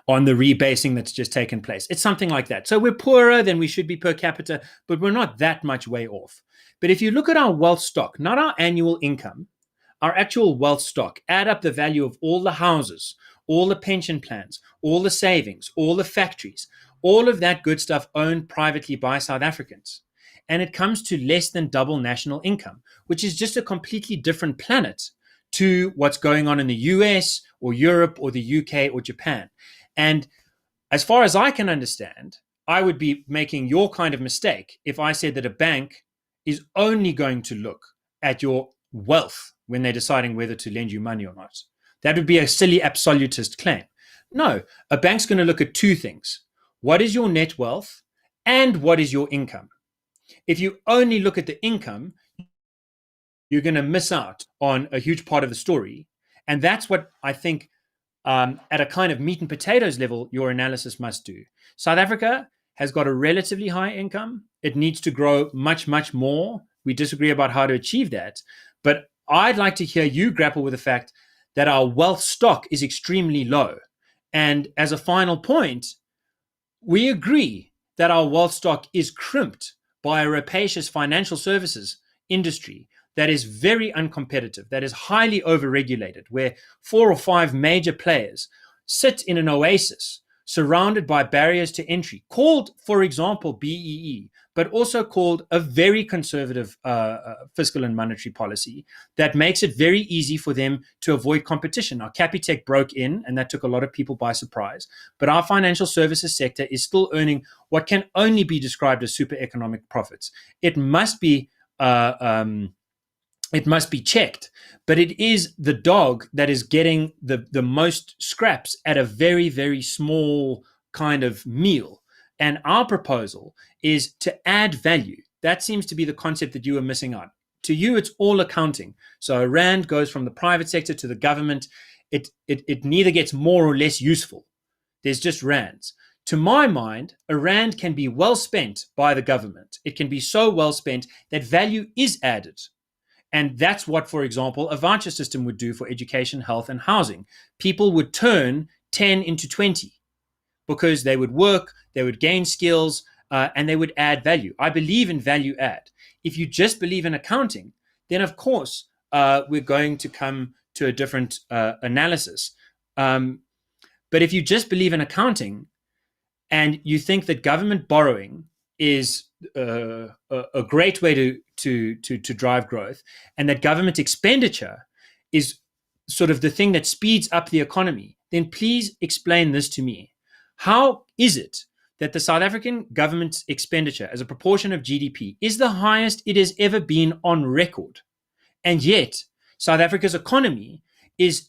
on the rebasing that's just taken place. It's something like that. So we're poorer than we should be per capita, but we're not that much way off. But if you look at our wealth stock, not our annual income, our actual wealth stock, add up the value of all the houses, all the pension plans, all the savings, all the factories, all of that good stuff owned privately by South Africans. And it comes to less than double national income, which is just a completely different planet to what's going on in the US or Europe or the UK or Japan. And as far as I can understand, I would be making your kind of mistake if I said that a bank is only going to look at your wealth when they're deciding whether to lend you money or not. That would be a silly absolutist claim. No, a bank's going to look at two things. What is your net wealth and what is your income? If you only look at the income, you're going to miss out on a huge part of the story. And that's what I think at a kind of meat and potatoes level, your analysis must do. South Africa has got a relatively high income. It needs to grow much, much more. We disagree about how to achieve that. But I'd like to hear you grapple with the fact that our wealth stock is extremely low. And as a final point, We agree that our wealth stock is crimped by a rapacious financial services industry that is very uncompetitive, that is highly overregulated, where 4 or 5 major players sit in an oasis surrounded by barriers to entry, called, for example, BEE, but also called a very conservative fiscal and monetary policy that makes it very easy for them to avoid competition. Now, Capitec broke in, and that took a lot of people by surprise. But our financial services sector is still earning what can only be described as super economic profits. It must be checked, but it is the dog that is getting the most scraps at a very, very small kind of meal. And our proposal is to add value. That seems to be the concept that you are missing out. To you, it's all accounting. So a rand goes from the private sector to the government. It neither gets more or less useful. There's just rands. To my mind, a rand can be well spent by the government. It can be so well spent that value is added. And that's what, for example, a voucher system would do for education, health, and housing. People would turn 10 into 20 because they would work, they would gain skills, and they would add value. I believe in value add. If you just believe in accounting, then of course we're going to come to a different analysis. But if you just believe in accounting and you think that government borrowing is a great way to drive growth, and that government expenditure is sort of the thing that speeds up the economy, then please explain this to me. How is it that the South African government's expenditure as a proportion of GDP is the highest it has ever been on record, and yet South Africa's economy is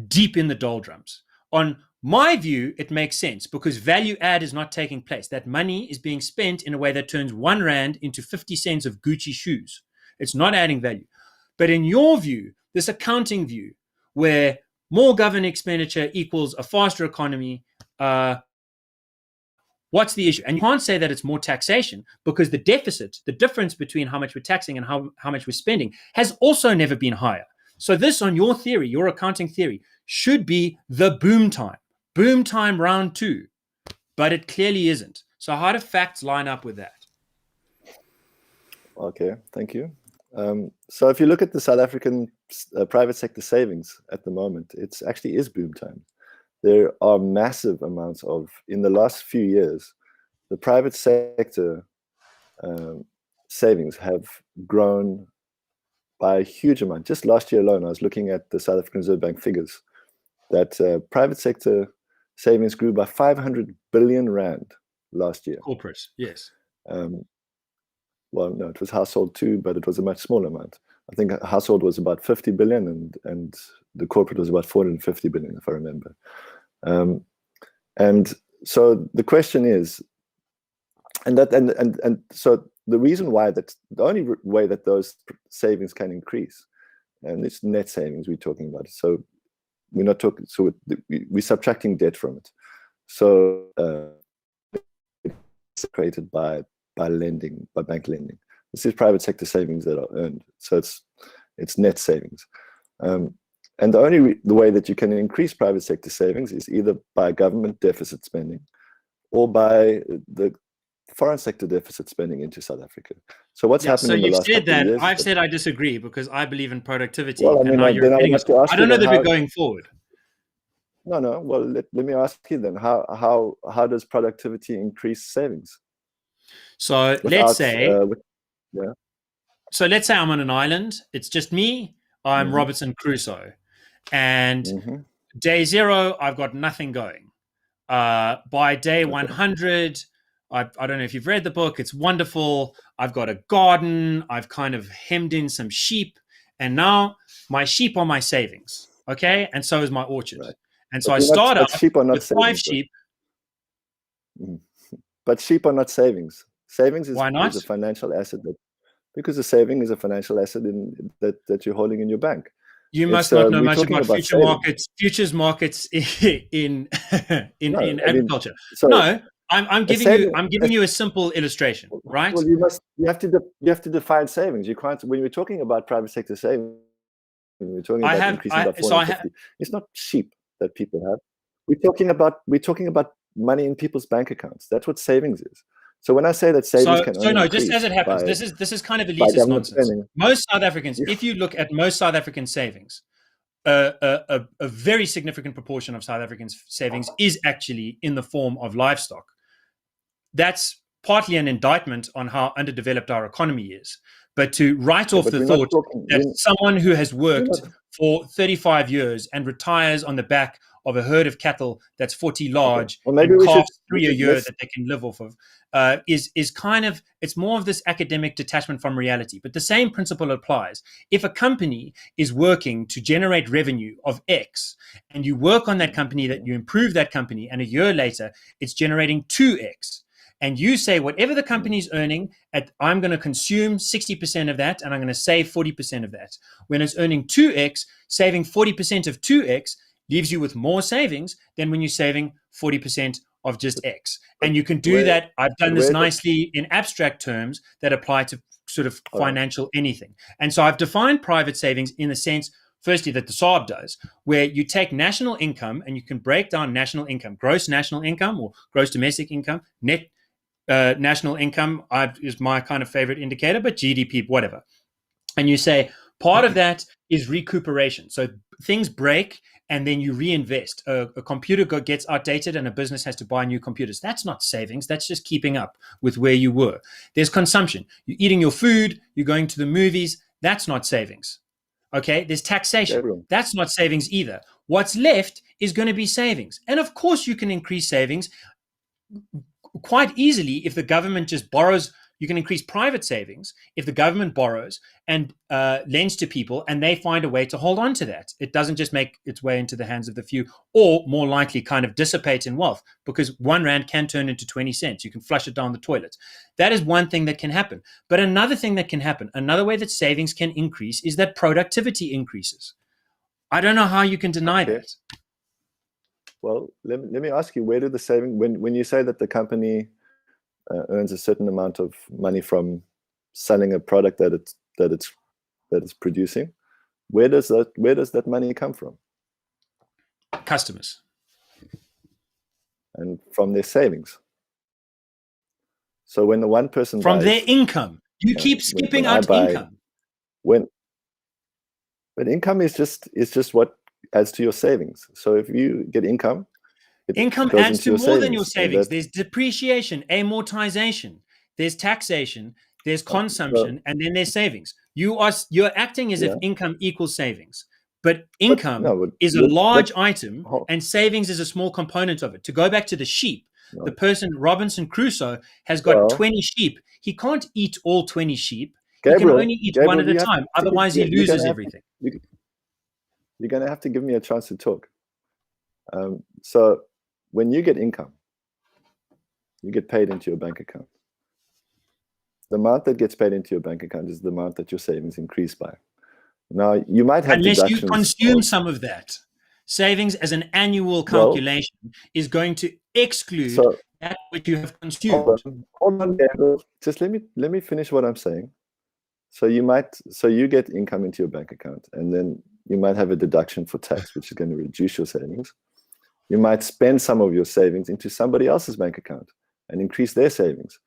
deep in the doldrums? On my view, it makes sense because value add is not taking place. That money is being spent in a way that turns 1 rand into 50 cents of Gucci shoes. It's not adding value. But in your view, this accounting view, where more government expenditure equals a faster economy, what's the issue? And you can't say that it's more taxation because the deficit, the difference between how much we're taxing and how much we're spending, has also never been higher. So this, on your theory, your accounting theory, should be the boom time round 2, but it clearly isn't. So how do facts line up with that? Okay, thank you. So if you look at the South African private sector savings at the moment, it actually is boom time. There are massive amounts of, in the last few years, the private sector savings have grown by a huge amount. Just last year alone, I was looking at the South African Reserve Bank figures, that private sector savings grew by 500 billion rand last year. Corporate, yes. Well, no, it was household too, but it was a much smaller amount. I think household was about 50 billion and the corporate was about 450 billion, if I remember. And so the question is, and so the reason why the only way that those savings can increase, and it's net savings we're talking about. So we're not talking, so we're subtracting debt from it. So it's created by lending, by bank lending. This is private sector savings that are earned. So it's net savings. And the way that you can increase private sector savings is either by government deficit spending or by the foreign sector deficit spending into South Africa. So what's happened in the last couple of years? I've said I disagree because I believe in productivity. Well, I mean, I don't know that we're going forward. No. Well, let me ask you then. How does productivity increase savings? So let's say I'm on an island. It's just me. I'm Robinson Crusoe. And day 0, I've got nothing going. By day 100, I don't know if you've read the book. It's wonderful. I've got a garden. I've kind of hemmed in some sheep. And now my sheep are my savings. Okay? And so is my orchard. Right. And so I start out with 5 sheep. But sheep are not savings. Savings is a financial asset. Because a saving is a financial asset that you're holding in your bank. You must not know much about futures markets in agriculture. I'm giving you a simple illustration, right? Well, you have to define savings. You can't, when we're talking about private sector savings, when we're talking about increasing by 450, it's not sheep that people have. We're talking about money in people's bank accounts. That's what savings is. So when I say that savings can only increase just as it happens, by, this is kind of by elitist government nonsense. spending. Most South Africans, if you look at most South African savings, a very significant proportion of South Africans' savings is actually in the form of livestock. That's partly an indictment on how underdeveloped our economy is. But to write off the thought that someone who has worked for 35 years and retires on the back of a herd of cattle that's 40 large, well, maybe and we calves should, 3 a year that they can live off of, is kind of, it's more of this academic detachment from reality. But the same principle applies. If a company is working to generate revenue of X, and you work on that company, that you improve that company, and a year later it's generating 2X, and you say whatever the company's earning, I'm going to consume 60% of that, and I'm going to save 40% of that. When it's earning 2X, saving 40% of 2X leaves you with more savings than when you're saving 40% of just X. And you can do that. I've done this nicely in abstract terms that apply to sort of financial anything. And so I've defined private savings in the sense, firstly, that the SARB does, where you take national income and you can break down national income, gross national income or gross domestic income, net national income is my kind of favorite indicator, but GDP, whatever. And you say part of that is recuperation. So things break and then you reinvest. A computer gets outdated and a business has to buy new computers. That's not savings. That's just keeping up with where you were. There's consumption. You're eating your food. You're going to the movies. That's not savings. Okay. There's taxation. Gabriel. That's not savings either. What's left is going to be savings. And of course you can increase savings quite easily if the government just borrows. You can increase private savings if the government borrows and lends to people and they find a way to hold on to that. It doesn't just make its way into the hands of the few, or more likely kind of dissipate in wealth, because 1 rand can turn into 20 cents. You can flush it down the toilet. That is one thing that can happen. But another thing that can happen, another way that savings can increase, is that productivity increases. I don't know how you can deny that. Well, let me ask you, where do the savings, when you say that the company earns a certain amount of money from selling a product that it's producing, where does that money come from? Customers. And from their savings. So when the one person from buys, their income, you keep skipping out income. But income is just what adds to your savings. So if you get income, income adds to more than your savings. There's depreciation, amortization, there's taxation, there's consumption, and then there's savings. You're acting as if income equals savings, but income is a large item, and savings is a small component of it. To go back to the sheep, the person Robinson Crusoe has got 20 sheep. He can't eat all 20 sheep. Gabriel, he can only eat one at a time. Otherwise, he loses everything. You're going to have to give me a chance to talk. So when you get income, you get paid into your bank account. The amount that gets paid into your bank account is the amount that your savings increase by. Now, you might have unless you consume some of that. Savings as an annual calculation is going to exclude that which you have consumed. Hold on, Gabriel. Just let me finish what I'm saying. So you get income into your bank account, and then you might have a deduction for tax, which is going to reduce your savings. You might spend some of your savings into somebody else's bank account and increase their savings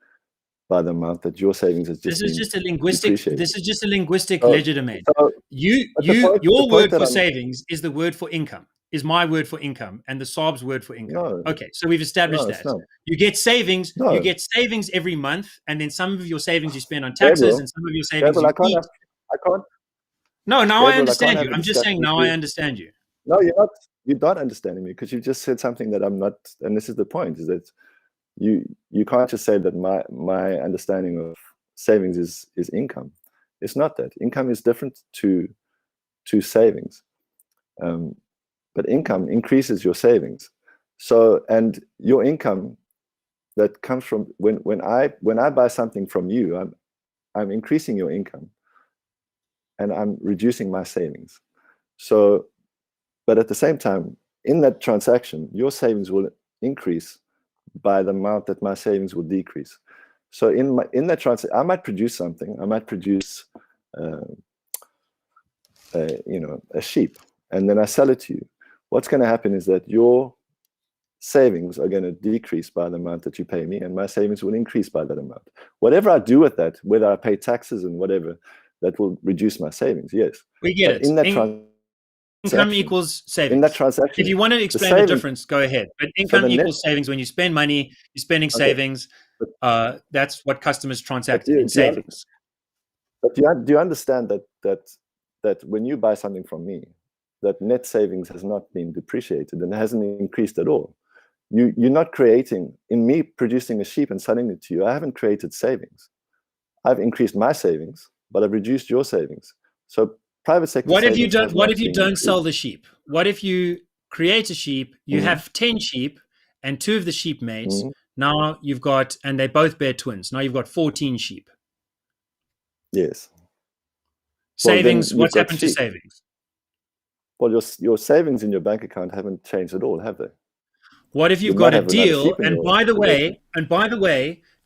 by the amount that your savings has just. This is just a linguistic legitimate. Your word for savings is the word for income. Is my word for income, and the SARB's word for income. No, okay, so we've established that. You get savings. You get savings every month, and then some of your savings you spend on taxes, Gabriel, and some of your savings Gabriel, you eat. I can't. No, now Gabriel, I understand you. I'm just saying now I understand you. No, you're not. You're not understanding me, because you just said something that I'm not. And this is the point: is that you can't just say that my understanding of savings is income. It's not that. Income is different to savings. But income increases your savings. So, and your income that comes from when I buy something from you, I'm increasing your income, and I'm reducing my savings. So, but at the same time, in that transaction, your savings will increase by the amount that my savings will decrease. So in that transaction, I might produce something. I might produce a sheep, and then I sell it to you. What's going to happen is that your savings are going to decrease by the amount that you pay me, and my savings will increase by that amount. Whatever I do with that, whether I pay taxes and whatever, that will reduce my savings, yes. We get it. In that income equals savings. In that transaction, if you want to explain the difference, go ahead. But income equals savings. When you spend money, you're spending savings. That's what customers transact in savings. But do you understand that when you buy something from me, that net savings has not been depreciated and hasn't increased at all? You're not creating, in me producing a sheep and selling it to you, I haven't created savings. I've increased my savings, but I've reduced your savings. So private sector. What if you don't sell the sheep? What if you create a sheep, you have 10 sheep and 2 of the sheep mates, now you've got, and they both bear twins, now you've got 14 sheep. Yes. Savings, what's happened to savings? Well, your savings in your bank account haven't changed at all, have they? What if you've got a deal? And by the way,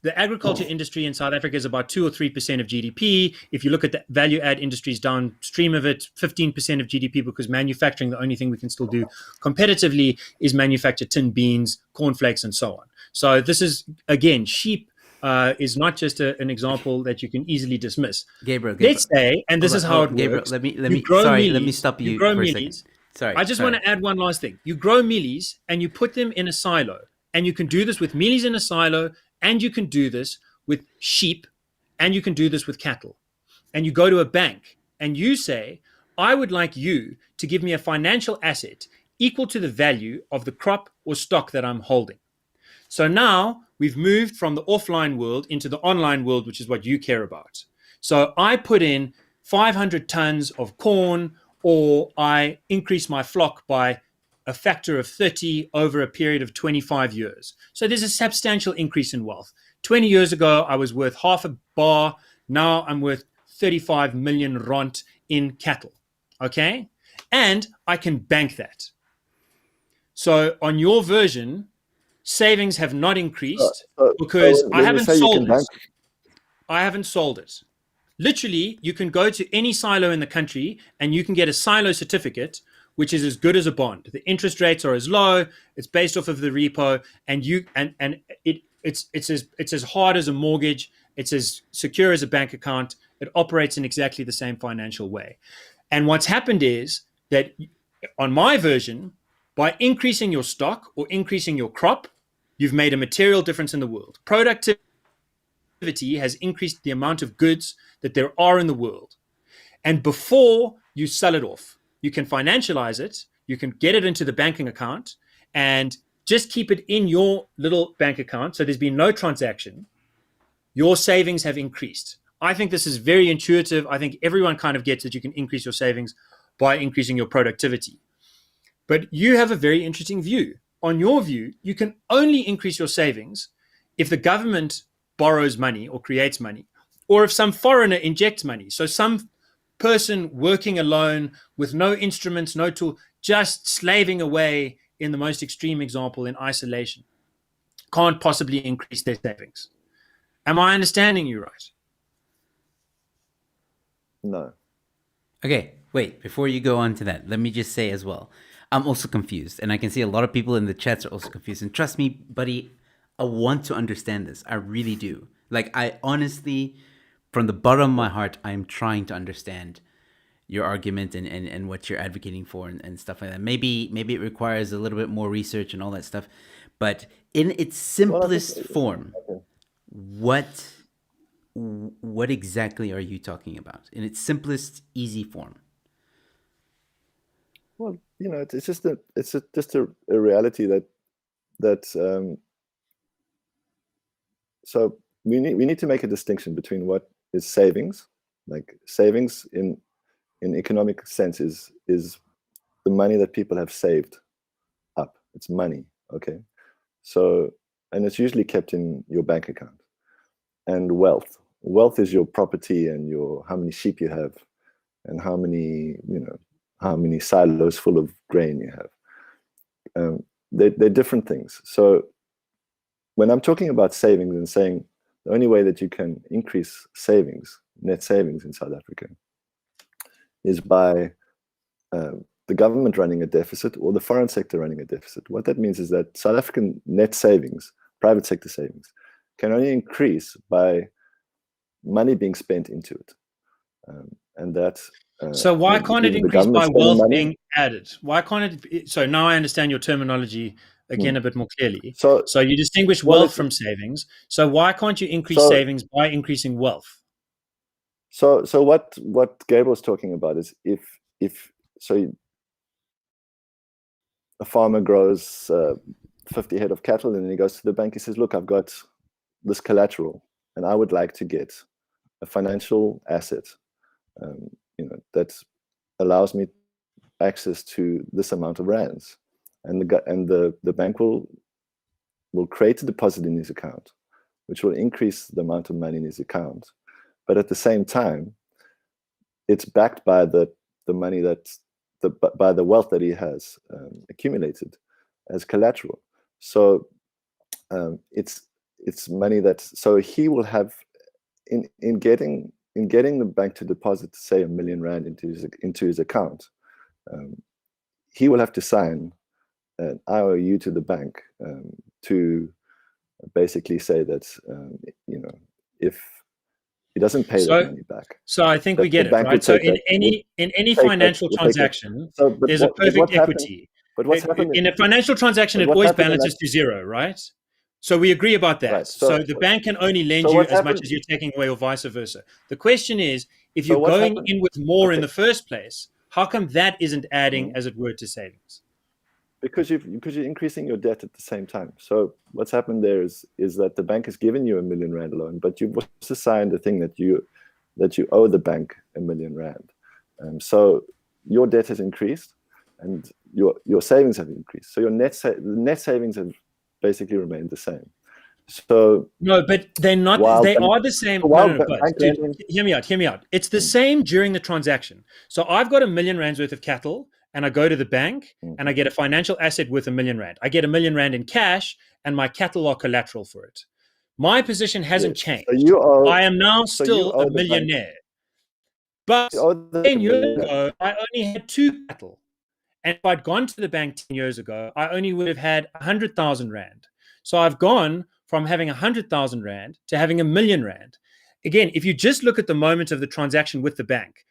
the agriculture industry in South Africa is about 2 or 3% of GDP. If you look at the value add industries downstream of it, 15% of GDP, because manufacturing, the only thing we can still do competitively is manufacture tin beans, cornflakes, and so on. So this is, again, sheep is not just an example that you can easily dismiss. Gabriel. Let's say, and this is how it works. Let me stop you for a second. Sorry. I just want to add one last thing. You grow mealies and you put them in a silo. And you can do this with mealies in a silo, and you can do this with sheep, and you can do this with cattle. And you go to a bank and you say, I would like you to give me a financial asset equal to the value of the crop or stock that I'm holding. So now we've moved from the offline world into the online world, which is what you care about. So I put in 500 tons of corn, or I increase my flock by a factor of 30 over a period of 25 years. So there's a substantial increase in wealth. 20 years ago, I was worth half a bar. Now I'm worth 35 million rand in cattle. Okay? And I can bank that. So on your version, savings have not increased because I haven't sold it. I haven't sold it. Literally, you can go to any silo in the country and you can get a silo certificate, which is as good as a bond. The interest rates are as low. It's based off of the repo, and it's as hard as a mortgage. It's as secure as a bank account. It operates in exactly the same financial way. And what's happened is that on my version, by increasing your stock or increasing your crop, you've made a material difference in the world. Productivity has increased the amount of goods that there are in the world. And before you sell it off, you can financialize it, you can get it into the banking account and just keep it in your little bank account. So there's been no transaction. Your savings have increased. I think this is very intuitive. I think everyone kind of gets that you can increase your savings by increasing your productivity. But you have a very interesting view. On your view, you can only increase your savings if the government borrows money or creates money, or if some foreigner injects money. So some person working alone with no instruments, no tool, just slaving away, in the most extreme example, in isolation, can't possibly increase their savings. Am I understanding you right? No. Okay, wait, before you go on to that, let me just say as well, I'm also confused, and I can see a lot of people in the chats are also confused. And trust me, buddy, I want to understand this. I really do. Like, I honestly, from the bottom of my heart, I am trying to understand your argument and what you're advocating for and stuff like that. Maybe it requires a little bit more research and all that stuff. But in its simplest form, what exactly are you talking about? In its simplest, easy form? Well, it's just a reality that so we need to make a distinction between what is savings, like savings in economic sense is the money that people have saved up. It's money, okay? So, and it's usually kept in your bank account. And wealth is your property and how many sheep you have and how many silos full of grain you have. They're different things. So when I'm talking about savings and saying the only way that you can increase savings, net savings in South Africa, is by the government running a deficit or the foreign sector running a deficit. What that means is that South African net savings, private sector savings, can only increase by money being spent into it. And that. So why can't it either the increase by government spending wealth money. being added? Why can't it? So now I understand your terminology again a bit more clearly. So you distinguish well, wealth from savings. So why can't you increase So- savings by increasing wealth? So what Gabriel's talking about is if a farmer grows 50 head of cattle and then he goes to the bank, he says, look, I've got this collateral and I would like to get a financial asset that allows me access to this amount of rands, and the bank will create a deposit in his account, which will increase the amount of money in his account, but at the same time, it's backed by the money by the wealth that he has accumulated as collateral. So it's money so he will have in getting the bank to deposit, say, R1 million into his account. He will have to sign an IOU to the bank to basically say that if he doesn't pay that money back. So I think we the get it, bank right? would So take in any financial transaction, but there's a perfect happened- equity. But what's happened In a financial transaction, but it what always happened in balances to zero, right? So we agree about that. Right. So the bank can only lend so you what's as much happened- as you're taking away, or vice versa. The question is, if So you're what's going happened- in with more in Okay. the first place, how come that isn't adding, as it were, to savings? because you're increasing your debt at the same time. So what's happened there is that the bank has given you R1 million loan, but you've also signed a thing that you owe the bank R1 million. So your debt has increased, and your savings have increased. So your net savings have basically remained the same. So no, but they're not. They are the same. No, but dude, hear me out. It's the same during the transaction. So I've got R1 million worth of cattle, and I go to the bank, and I get a financial asset worth R1 million. I get R1 million in cash, and my cattle are collateral for it. My position hasn't changed. So I am now still a millionaire. But 10 years ago, I only had 2 cattle. And if I'd gone to the bank 10 years ago, I only would have had 100,000 Rand. So I've gone from having 100,000 Rand to having R1 million. Again, if you just look at the moment of the transaction with the bank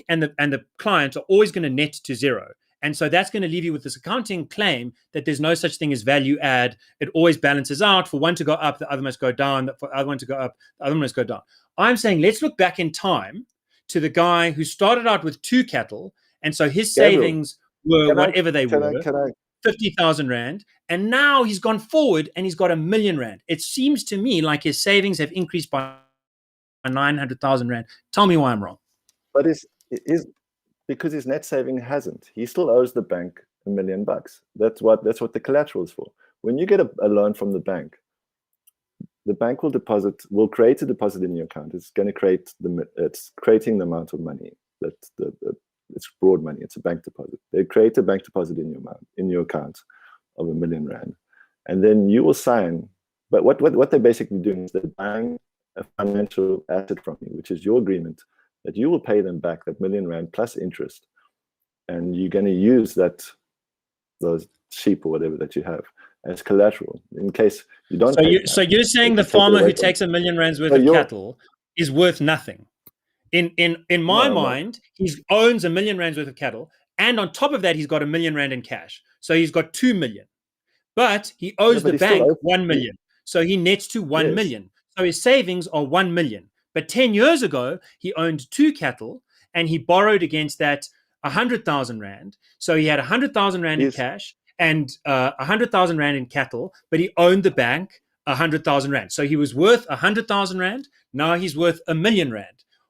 and the client are always going to net to zero. And so that's going to leave you with this accounting claim that there's no such thing as value add. It always balances out. For one to go up, the other must go down. For the other one to go up, the other must go down. I'm saying let's look back in time to the guy who started out with 2 cattle. And so his savings were whatever they were, 50,000 Rand. And now he's gone forward and he's got R1 million. It seems to me like his savings have increased by 900,000 Rand. Tell me why I'm wrong. But because his net saving hasn't. He still owes the bank $1 million. That's what the collateral is for. When you get a loan from the bank will create a deposit in your account. It's creating the amount of money that it's broad money. It's a bank deposit. They create a bank deposit in your account of R1 million, and then you will sign. But what they're basically doing is they're buying a financial asset from you, which is your agreement that you will pay them back that R1 million plus interest, and you're going to use those sheep or whatever that you have as collateral in case you don't. So you're saying the farmer who takes R1 million worth of cattle is worth nothing. In my mind, he owns R1 million worth of cattle, and on top of that, he's got R1 million in cash. So he's got 2 million, but he owes the bank 1 million. So he nets to 1 million. So his savings are 1 million. But 10 years ago, he owned 2 cattle, and he borrowed against that 100,000 Rand. So he had 100,000 Rand in cash and 100,000 Rand in cattle, but he owned the bank 100,000 Rand. So he was worth 100,000 Rand. Now he's worth R1 million.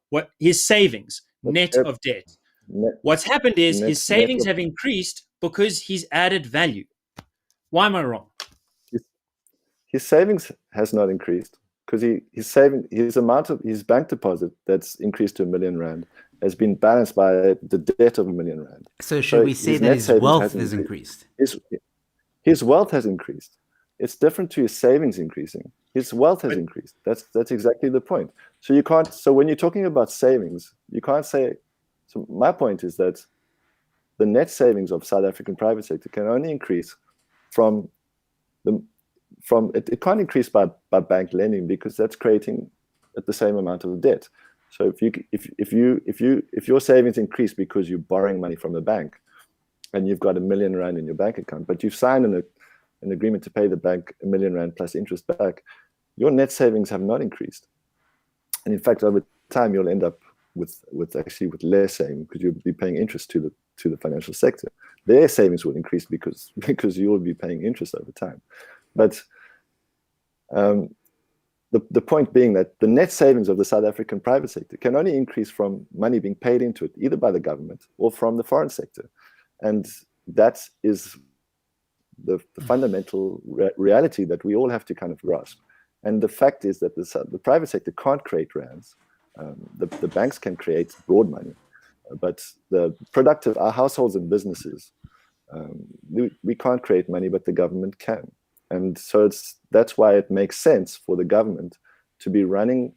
What his savings, net of debt. What's happened is his savings have increased because he's added value. Why am I wrong? His savings has not increased because his amount of his bank deposit that's increased to R1 million has been balanced by the debt of R1 million. So should we say that his wealth has increased? His wealth has increased. It's different to his savings increasing. His wealth has increased. That's exactly the point. So you can't. So when you're talking about savings, you can't say. So my point is that the net savings of South African private sector can only increase from it can't increase by bank lending, because that's creating at the same amount of debt. So if your savings increase because you're borrowing money from the bank, and you've got R1 million in your bank account, but you've signed an agreement to pay the bank R1 million plus interest back, your net savings have not increased. And in fact, over time, you'll end up with less savings, because you'll be paying interest to the financial sector. Their savings will increase because you will be paying interest over time. But the point being that the net savings of the South African private sector can only increase from money being paid into it, either by the government or from the foreign sector. And that is the fundamental reality that we all have to kind of grasp. And the fact is that the private sector can't create rands. The banks can create broad money, but our households and businesses, we can't create money, but the government can. And so that's why it makes sense for the government to be running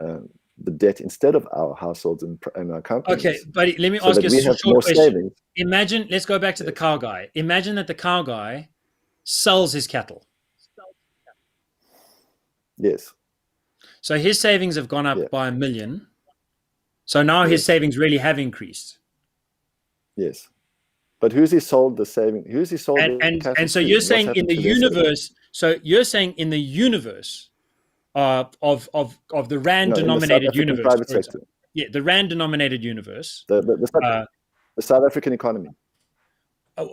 the debt instead of our households and our companies. Okay, buddy, let me ask you a short question. Savings. Imagine, let's go back to the cow guy. Imagine that the cow guy sells his cattle. Yes. So his savings have gone up by $1 million. So now his savings really have increased. Yes. But who's he sold the saving? Who's he sold and so you're saying in the universe, of the rand denominated universe, the rand denominated universe, the South African economy.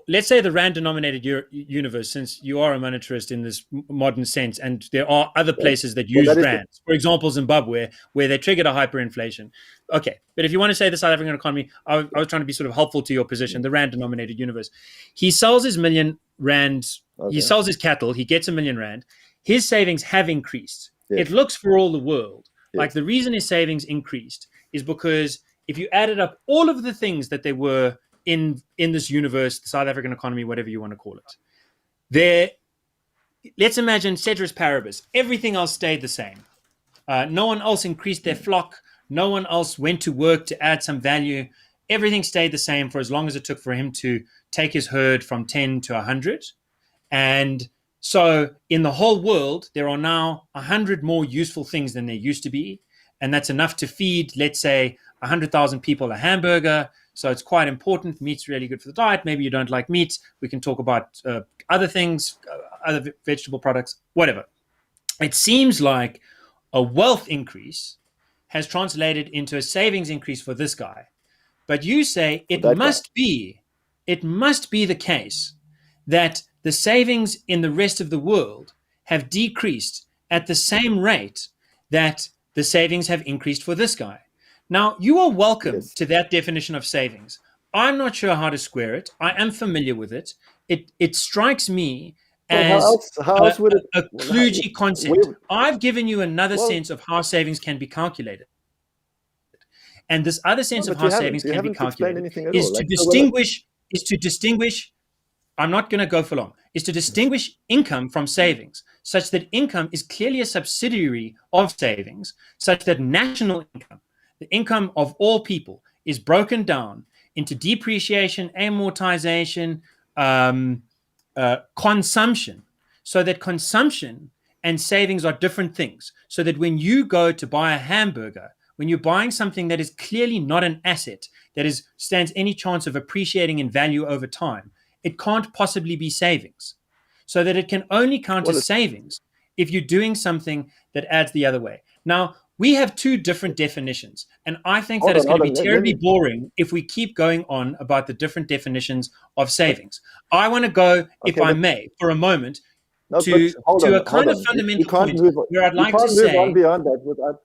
Let's say the rand denominated universe, since you are a monetarist in this modern sense, and there are other places that use rands, for example, Zimbabwe, where they triggered a hyperinflation. Okay, but if you want to say the South African economy, I was trying to be sort of helpful to your position, the rand denominated universe. He sells his million rand, he sells his cattle, he gets R1 million. His savings have increased. Yes. It looks for all the world like the reason his savings increased is because if you added up all of the things that they were in this universe, the South African economy, whatever you want to call it, let's imagine ceteris paribus, everything else stayed the same. No one else increased their flock. No one else went to work to add some value. Everything stayed the same for as long as it took for him to take his herd from 10 to 100. And so in the whole world, there are now 100 more useful things than there used to be. And that's enough to feed, let's say, 100,000 people a hamburger. So it's quite important. Meat's really good for the diet. Maybe you don't like meat. We can talk about other things, other vegetable products, whatever. It seems like a wealth increase has translated into a savings increase for this guy. But you say it must be the case that the savings in the rest of the world have decreased at the same rate that the savings have increased for this guy. Now, you are welcome to that definition of savings. I'm not sure how to square it. I am familiar with it. It strikes me as a kludgy concept. I've given you another sense of how savings can be calculated. And this other sense of how savings can be calculated is to distinguish, I'm not going to go for long, is to distinguish income from savings, such that income is clearly a subsidiary of savings, such that national income, the income of all people, is broken down into depreciation, amortization, consumption, so that consumption and savings are different things. So that when you go to buy a hamburger, when you're buying something that is clearly not an asset, that stands any chance of appreciating in value over time, it can't possibly be savings. So that it can only count as savings if you're doing something that adds the other way. Now, we have two different definitions, and I think that it's going to be terribly boring if we keep going on about the different definitions of savings. I want to go, if I may, for a moment, to a kind of fundamental point where I'd like to say... You can't move on beyond that without...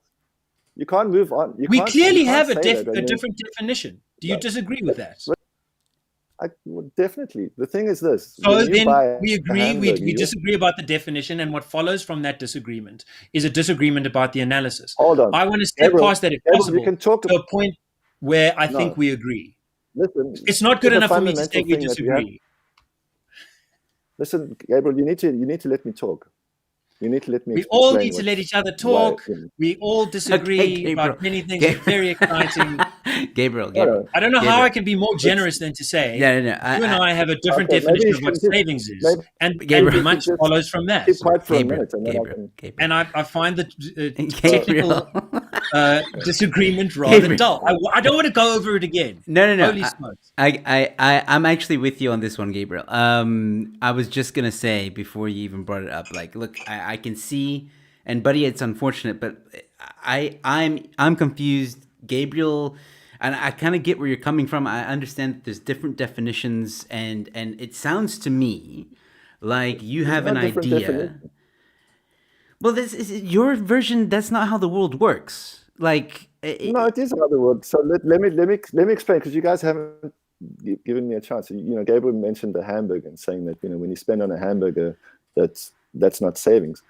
You can't move on. We clearly have a different definition. Do you disagree with that? Well, definitely. The thing is this. So then we agree, we disagree about the definition, and what follows from that disagreement is a disagreement about the analysis. Hold on. I want to step past that, if possible, to a point where I think we agree. Listen, it's not good enough for me to say we disagree. Listen, Gabriel, you need to let me talk. You need to let me We all explain need to let each other why, talk. We all disagree Okay, about many things. It's very exciting. Gabriel. I don't know how Gabriel. I can be more generous than to say No. you and I have a different Okay, maybe definition you of what should just- savings is, maybe- and Gabriel. much Just follows from that. keep quiet for a Gabriel. minute, and then I Gabriel. can. Gabriel. And I find the Gabriel. technical disagreement rather Gabriel. dull. I don't want to go over it again. No. Holy smokes. I'm actually with you on this one, Gabriel. I was just gonna say before you even brought it up, like, look, I can see, and buddy, it's unfortunate, but I'm confused, Gabriel, and I kind of get where you're coming from. I understand that there's different definitions, and it sounds to me like you have an Not different idea. definitions. Well, this is your version. That's not how the world works. Like, No, it is another word. So let me explain, because you guys haven't given me a chance. Gabriel mentioned the hamburger and saying that when you spend on a hamburger, that's not savings.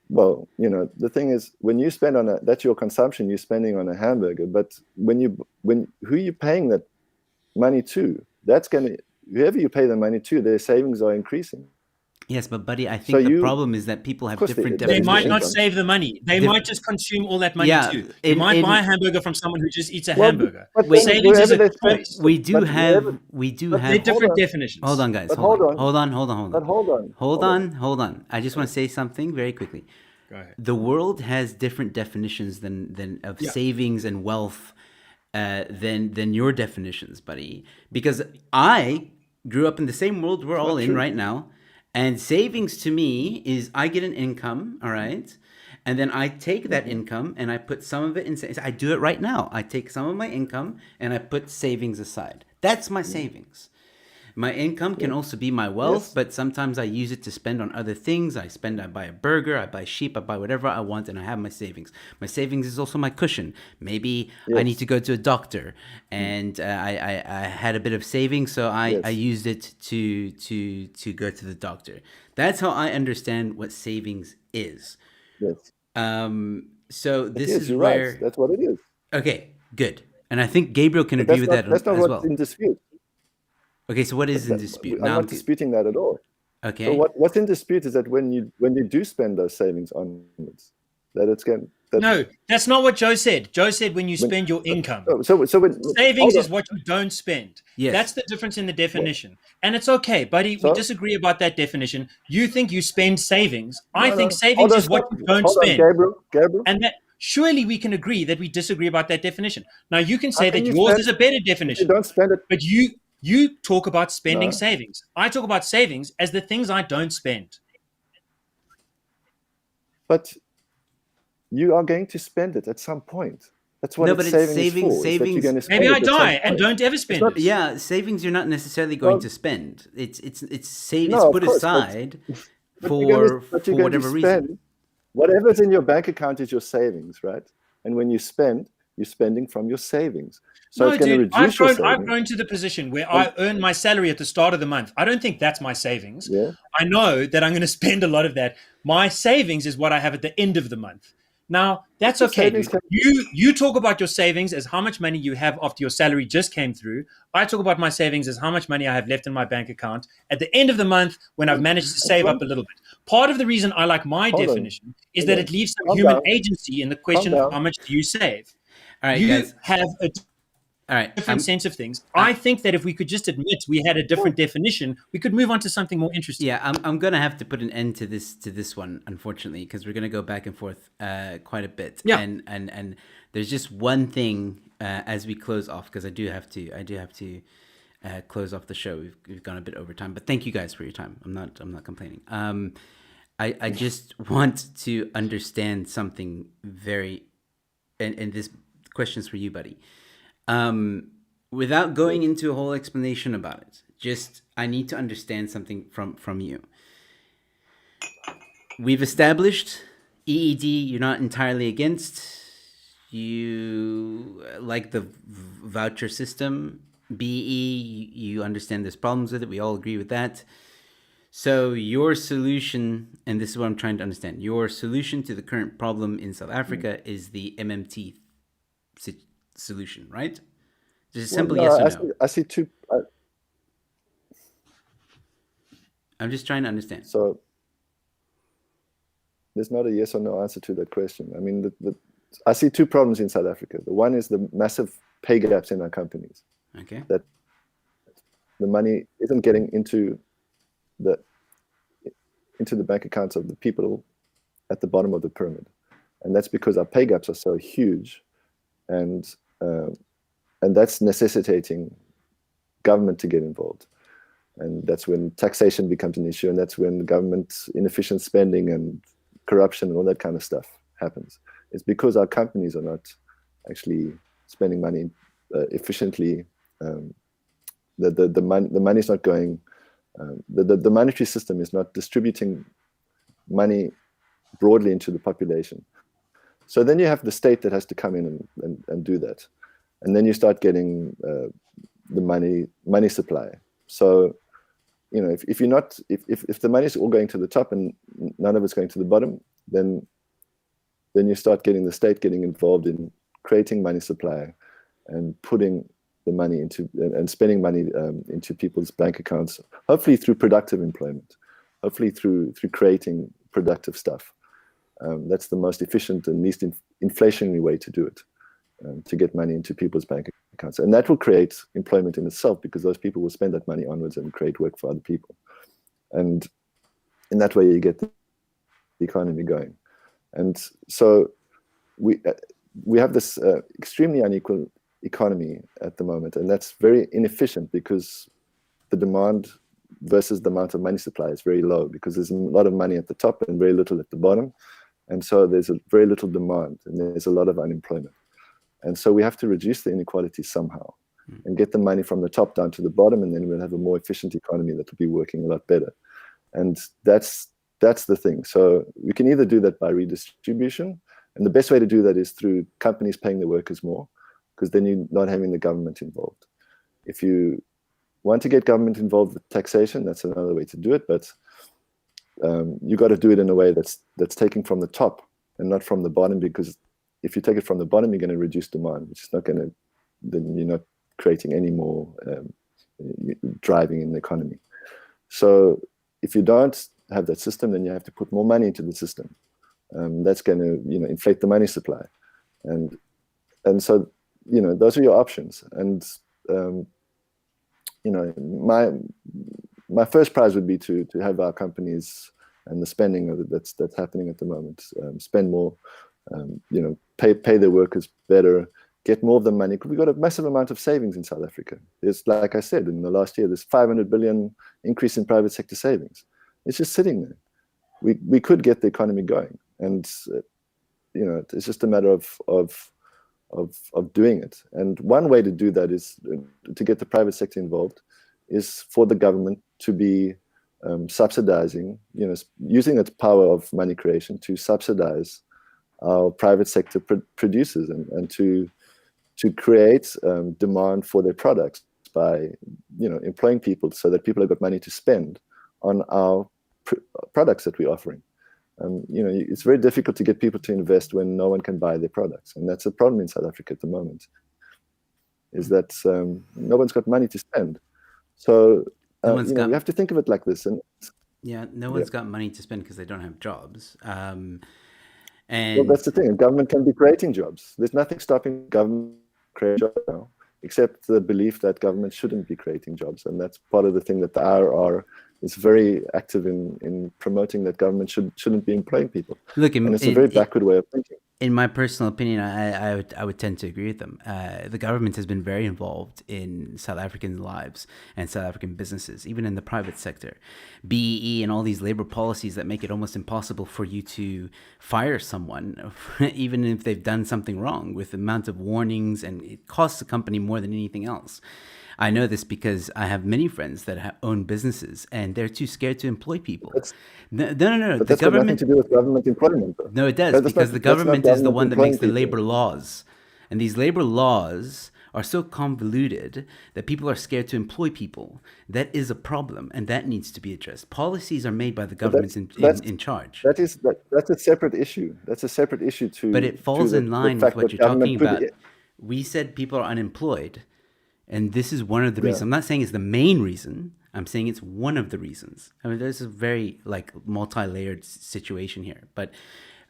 Well, the thing is, when you spend on that's your consumption. You're spending on a hamburger, but who you paying that money to? Whoever you pay the money to, their savings are increasing. yes, but buddy, I think the problem is that people have course different they- They definitions. might not income. save the money. They might just consume all that money Yeah, too. You might buy a hamburger from someone who just eats a hamburger. But Wait, savings is a whoever they choice. We do but have whoever- They're different definitions. Hold on, guys. But Hold on. hold Hold on. But hold on. Hold on. I just want to say something very quickly. Go ahead. The world has different definitions than of savings and wealth than your definitions, buddy. Because I grew up in the same world we're all in right now, and savings to me is I get an income, all right, and then I take that income and I put some of it in. I do it right now. I take some of my income and I put savings aside. That's my savings. My income can also be my wealth, but sometimes I use it to spend on other things. I buy a burger, I buy sheep, I buy whatever I want, and I have my savings. My savings is also my cushion. Maybe I need to go to a doctor, and I had a bit of savings, so I used it to go to the doctor. That's how I understand what savings is. Yes. So this Yes, is you're where right. That's what it is. okay, good, and I think Gabriel can agree with that That's not as what's well. in dispute. Okay, so what is in dispute? I'm not disputing that at all. Okay. So what's in dispute is that when you do spend those savings onwards, that it's going. No, that's not what Joe said. Joe said when you spend your income. So when Savings is what you don't spend. Yes. That's the difference in the definition. And it's okay, buddy. We disagree about that definition. You think you spend savings. I think savings is what you don't spend. Gabriel. And that surely we can agree that we disagree about that definition. Now you can say that you yours spend- is a better You definition. don't spend it. But you talk about spending savings. I talk about savings as the things I don't spend. But you are going to spend it at some point. That's what No, but it's savings savings- is for. Is that you're going to spend Maybe it I at some die and point. don't ever spend it. Yeah, savings you're not necessarily going to spend. It's No, put of course, aside But for you're going to whatever reason. spend whatever's in your bank account is your savings, right? And when you spend, you're spending from your savings. So No, it's going to dude, reduce your I've savings. grown to the position where I earn my salary at the start of the month. I don't think that's my savings. Yeah. I know that I'm going to spend a lot of that. My savings is what I have at the end of the month. Now, that's Your okay. savings Dude. You talk about your savings as how much money you have after your salary just came through. I talk about my savings as how much money I have left in my bank account at the end of the month when I've managed to save up a little bit. Part of the reason I like my Hold on. definition is that it leaves some Calm human down. agency in the question of down. how much do you save. All right, You guys. have a All right. different sense of things. I think that if we could just admit we had a different definition, we could move on to something more interesting. Yeah, I'm gonna have to put an end to this one, unfortunately, because we're gonna go back and forth quite a bit. Yeah. And there's just one thing as we close off, because I do have to close off the show. We've gone a bit over time, but thank you guys for your time. I'm not complaining. I just want to understand something very, and this question's for you, buddy. Without going into a whole explanation about it, just I need to understand something from you. We've established EED. You're not entirely against. You like the voucher system. BE. You understand there's problems with it. We all agree with that. So your solution, and this is what I'm trying to understand, your solution to the current problem in South Africa is the MMT solution, right? Just a simple yes or no. I see two. I'm just trying to understand. So there's not a yes or no answer to that question. I mean, I see two problems in South Africa. The one is the massive pay gaps in our companies. Okay. That the money isn't getting into the bank accounts of the people at the bottom of the pyramid, and that's because our pay gaps are so huge, and that's necessitating government to get involved. And that's when taxation becomes an issue, and that's when government inefficient spending and corruption and all that kind of stuff happens. It's because our companies are not actually spending money efficiently. The money is not going. The monetary system is not distributing money broadly into the population. So then you have the state that has to come in and do that, and then you start getting the money supply. So, you know, if the money is all going to the top and none of it's going to the bottom, then you start getting the state getting involved in creating money supply and putting the money into and spending money into people's bank accounts, hopefully through productive employment, hopefully through creating productive stuff. That's the most efficient and least inflationary way to do it, to get money into people's bank accounts. And that will create employment in itself, because those people will spend that money onwards and create work for other people. And in that way, you get the economy going. And so we have this extremely unequal economy at the moment, and that's very inefficient because the demand versus the amount of money supply is very low, because there's a lot of money at the top and very little at the bottom. And so there's very little demand and there's a lot of unemployment. And so we have to reduce the inequality somehow and get the money from the top down to the bottom, and then we'll have a more efficient economy that will be working a lot better. And that's the thing. So we can either do that by redistribution, and the best way to do that is through companies paying their workers more, because then you're not having the government involved. If you want to get government involved with taxation, that's another way to do it, but you got to do it in a way that's taking from the top and not from the bottom, because if you take it from the bottom, you're going to reduce demand, which is not going to, then you're not creating any more driving in the economy. So if you don't have that system, then you have to put more money into the system. That's going to, inflate the money supply. And so, those are your options. And, my first prize would be to have our companies and the spending that's happening at the moment, spend more, pay their workers better, get more of the money. We've got a massive amount of savings in South Africa. There's, like I said, in the last year, there's 500 billion increase in private sector savings. It's just sitting there. We could get the economy going, and it's just a matter of doing it. And one way to do that is to get the private sector involved, is for the government to be subsidizing, using its power of money creation to subsidize our private sector producers and to create demand for their products by employing people, so that people have got money to spend on our products that we're offering. It's very difficult to get people to invest when no one can buy their products, and that's a problem in South Africa at the moment, is that no one's got money to spend. So you have to think of it like this. And no one's got money to spend because they don't have jobs. And well, that's the thing. Government can be creating jobs. There's nothing stopping government creating jobs now, except the belief that government shouldn't be creating jobs. And that's part of the thing that the IRR is very active in promoting, that government shouldn't be employing people. Look, and it's a very backward way of thinking. In my personal opinion, I would tend to agree with them. The government has been very involved in South African lives and South African businesses, even in the private sector. BEE and all these labor policies that make it almost impossible for you to fire someone, even if they've done something wrong, with the amount of warnings, and it costs the company more than anything else. I know this because I have many friends that own businesses, and they're too scared to employ people. No. But that's got nothing to do with government employment, though. No, it does, because the government is the one that makes the labor laws. And these labor laws are so convoluted that people are scared to employ people. That is a problem, and that needs to be addressed. Policies are made by the governments in charge. That's a separate issue. That's a separate issue too. But it falls in line with what you're talking about. We said people are unemployed. And this is one of the reasons. I'm not saying it's the main reason. I'm saying it's one of the reasons. I mean, there's a very like multi-layered situation here, but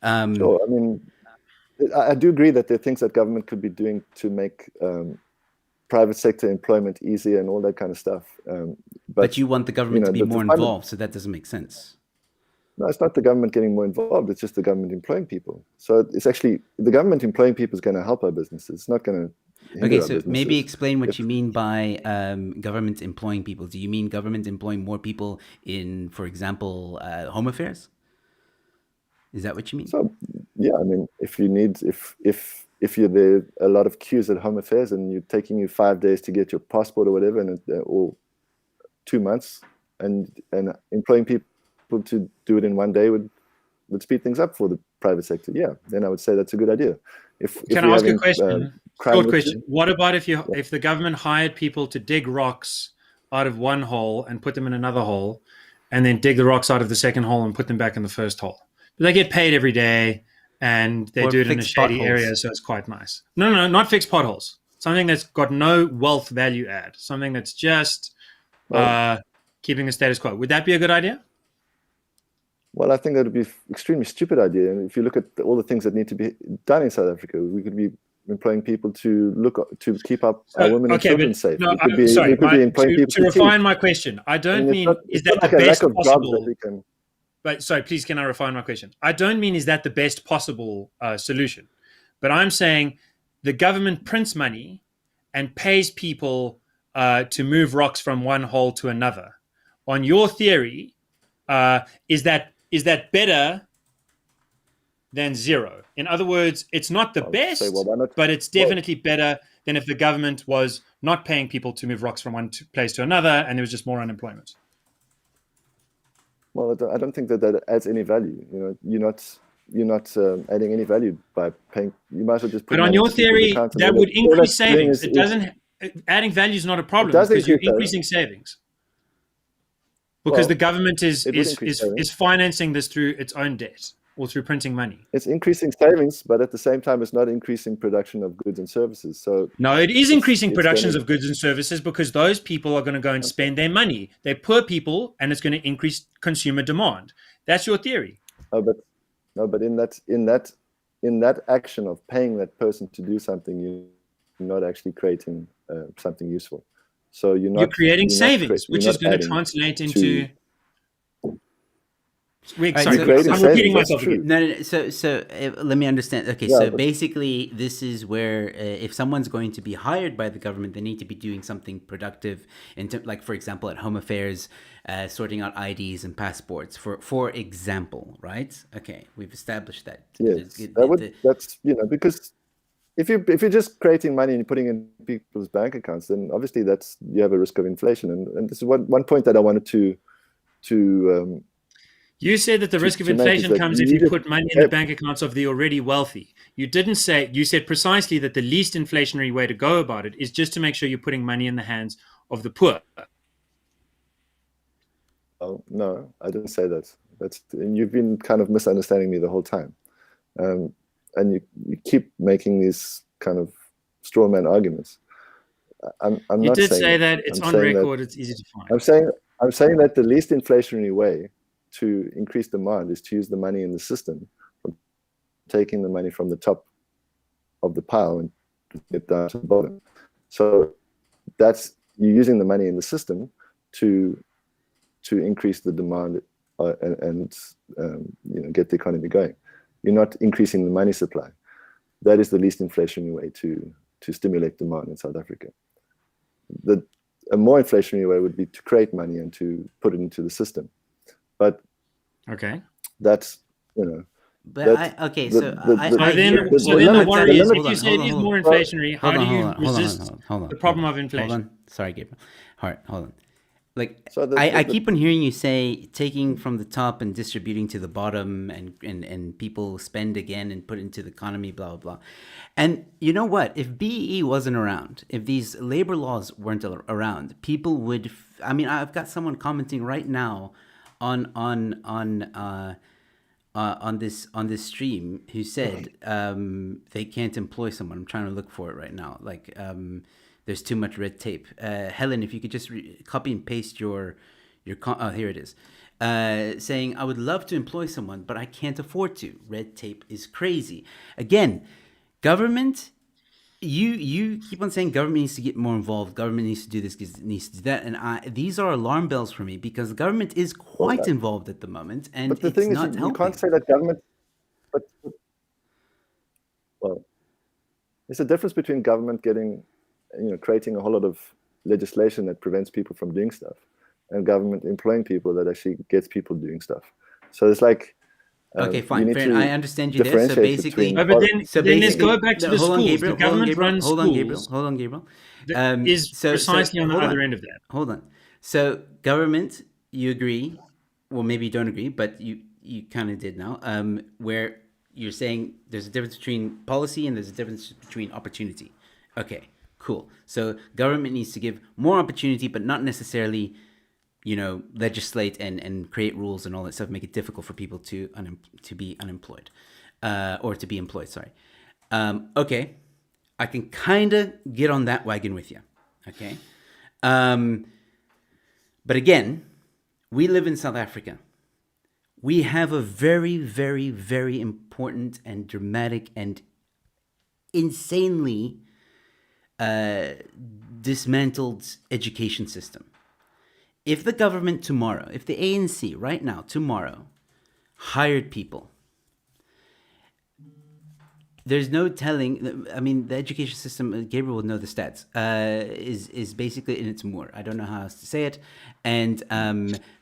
Sure. I mean, I do agree that there are things that government could be doing to make private sector employment easier and all that kind of stuff. but you want the government to be more involved, so that doesn't make sense. No, it's not the government getting more involved. It's just the government employing people. So it's actually the government employing people is going to help our businesses. It's not going to. Okay, so maybe explain what you mean by government employing people. Do you mean government employing more people in, for example, home affairs? Is that what you mean? So yeah, I mean, if you're there, a lot of queues at home affairs, and you're taking you 5 days to get your passport or whatever, and or 2 months, and employing people to do it in 1 day would speed things up for the private sector. Yeah, then I would say that's a good idea. Can I ask a question? Short question. What about if the government hired people to dig rocks out of one hole and put them in another hole, and then dig the rocks out of the second hole and put them back in the first hole? They get paid every day, and they do it in a shady area, so it's quite nice. No, not fixed potholes. Something that's got no wealth value add. Something that's just keeping the status quo. Would that be a good idea? Well, I think that would be an extremely stupid idea. And if you look at all the things that need to be done in South Africa, we could be employing people to keep up our women and children safe. No, to refine my question, I don't mean is that the best possible. But sorry, please, can I refine my question? I don't mean is that the best possible solution, but I'm saying the government prints money and pays people to move rocks from one hole to another. On your theory, is that better than zero? In other words, it's not the best, but it's definitely better than if the government was not paying people to move rocks from one place to another, and there was just more unemployment. Well, I don't think that adds any value. You're not adding any value by paying. You might as well just put. But on your theory, that would increase savings. It doesn't. Adding value is not a problem because you're increasing savings. Because the government is financing this through its own debt or through printing money. It's increasing savings, but at the same time, it's not increasing production of goods and services. So no, it is increasing productions of goods and services because those people are going to go and spend their money. They're poor people, and it's going to increase consumer demand. That's your theory. But in that action of paying that person to do something, you're not actually creating something useful. So you're creating savings, which is going to translate into. I'm repeating myself again. No. So let me understand. Okay, so basically, this is where if someone's going to be hired by the government, they need to be doing something productive, like for example, at home affairs, sorting out IDs and passports, for example, right? Okay, we've established that. Yes, that's because. If you're just creating money and putting in people's bank accounts, then obviously you have a risk of inflation. And this is one point that I wanted to. You said that the risk of inflation comes if you put money in the bank accounts of the already wealthy. You didn't say. You said precisely that the least inflationary way to go about it is just to make sure you're putting money in the hands of the poor. Oh no, I didn't say that. And you've been kind of misunderstanding me the whole time. And you keep making these kind of straw man arguments. You did say that. It's on record. It's easy to find. I'm saying that the least inflationary way to increase demand is to use the money in the system, taking the money from the top of the pile and get down to the bottom. So that's you're using the money in the system to increase the demand and get the economy going. You're not increasing the money supply. That is the least inflationary way to stimulate demand in South Africa. A more inflationary way would be to create money and to put it into the system. But that's But then the worry is if you say it is more inflationary, how do you resist the problem of inflation? Hold on. Sorry, Gabriel. Hold on. I keep on hearing you say taking from the top and distributing to the bottom and people spend again and put into the economy, blah, blah, blah. And you know what? If BEE wasn't around, if these labor laws weren't around, people would... I've got someone commenting right now on this stream who said they can't employ someone. I'm trying to look for it right now. There's too much red tape. Helen, if you could just copy and paste oh, here it is. Saying, I would love to employ someone, but I can't afford to. Red tape is crazy. Again, government, you keep on saying government needs to get more involved. Government needs to do this, needs to do that. And these are alarm bells for me because the government is quite involved at the moment. And but the it's thing is, not you helping. can't say that government, but, well, there's a difference between government creating a whole lot of legislation that prevents people from doing stuff, and government employing people that actually gets people doing stuff. So it's like, okay, fine, fair. I understand you there. So differentiate basically, between- but then let's go back to the hold on, schools. Gabriel, The government runs hold on, Gabriel. schools. Hold on, Gabriel. Is precisely on the other end of that. Hold on. So government, you agree, well, maybe you don't agree, but you kind of did now, where you're saying there's a difference between policy and there's a difference between opportunity. Okay, cool. So government needs to give more opportunity, but not necessarily, legislate and create rules and all that stuff, make it difficult for people to be unemployed, or to be employed, sorry. Okay, I can kind of get on that wagon with you, okay? But again, we live in South Africa. We have a very, very, very important and dramatic and insanely dismantled education system. If the government tomorrow, if the ANC right now, tomorrow, hired people, there's no telling. I mean, the education system, Gabriel will know the stats, is basically in its moor. I don't know how else to say it. And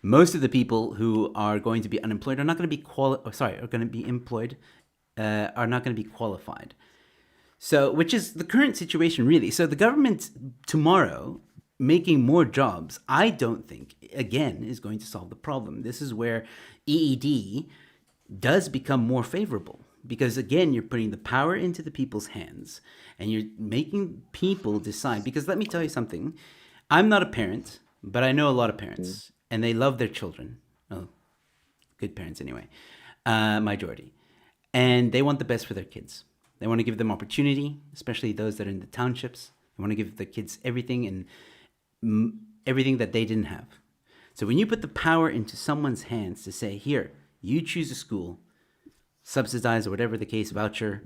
most of the people who are going to be unemployed are not going to be are going to be employed, are not going to be qualified. So, which is the current situation, really. So the government tomorrow making more jobs, I don't think, again, is going to solve the problem. This is where EED does become more favorable. Because again, you're putting the power into the people's hands and you're making people decide. Because let me tell you something. I'm not a parent, but I know a lot of parents and they love their children. Oh, good parents anyway, majority. And they want the best for their kids. They want to give them opportunity, especially those that are in the townships. They want to give the kids everything and everything that they didn't have. So when you put the power into someone's hands to say, here, you choose a school, subsidized or whatever the case, voucher,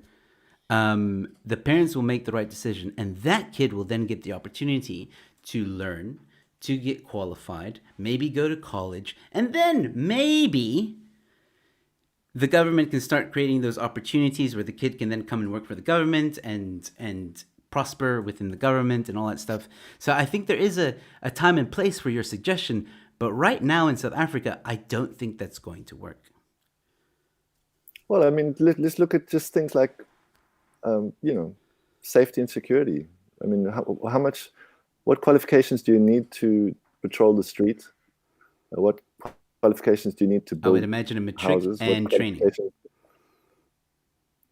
the parents will make the right decision. And that kid will then get the opportunity to learn, to get qualified, maybe go to college, and then maybe the government can start creating those opportunities where the kid can then come and work for the government and prosper within the government and all that stuff. So I think there is a time and place for your suggestion. But right now in South Africa, I don't think that's going to work. Well, I mean, let's look at just things like, safety and security. I mean, what qualifications do you need to patrol the street? What qualifications do you need to build? I would imagine a matric houses? and training.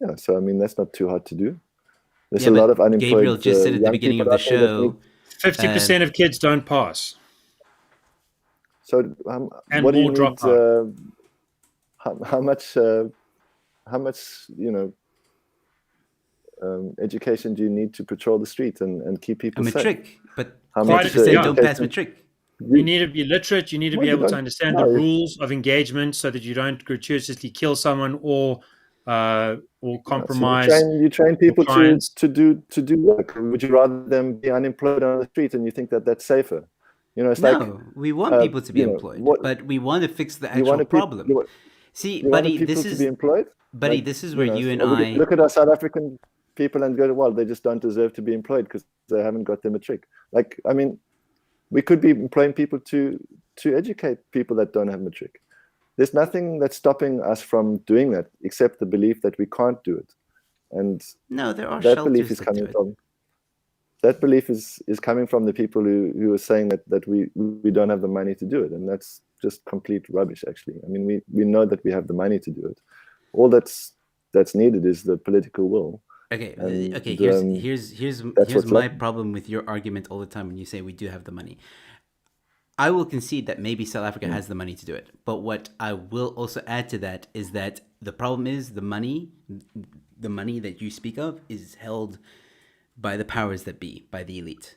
Yeah, so I mean, that's not too hard to do. There's a lot of unemployed. Gabriel just said at the beginning of the show, 50% of kids don't pass. So, And what do you more drop need? How much? How much, education do you need to patrol the street and keep people safe? A matric, but How much 50% don't pass matric. You need to be literate. You need to be you able to don't. understand the rules of engagement so that you don't gratuitously kill someone or compromise. So you train people clients. to do work. Would you rather them be unemployed on the street and you think that that's safer? It's No, we want people to be employed, but we want to fix the actual problem. See, buddy, this is to be employed. Buddy, this is where you and so I look at our South African people and go, well, they just don't deserve to be employed because they haven't got their matric. Like, I mean, we could be employing people to educate people that don't have matric. There's nothing that's stopping us from doing that except the belief that we can't do it. And no, there are that shelters belief is that coming do it. from. That belief is coming from the people who are saying that we don't have the money to do it, and that's just complete rubbish. Actually, I mean, we know that we have the money to do it. All that's needed is the political will. Okay, And, okay. Here's my problem with your argument all the time when you say we do have the money. I will concede that maybe South Africa has the money to do it, but what I will also add to that is that the problem is the money that you speak of is held by the powers that be, by the elite.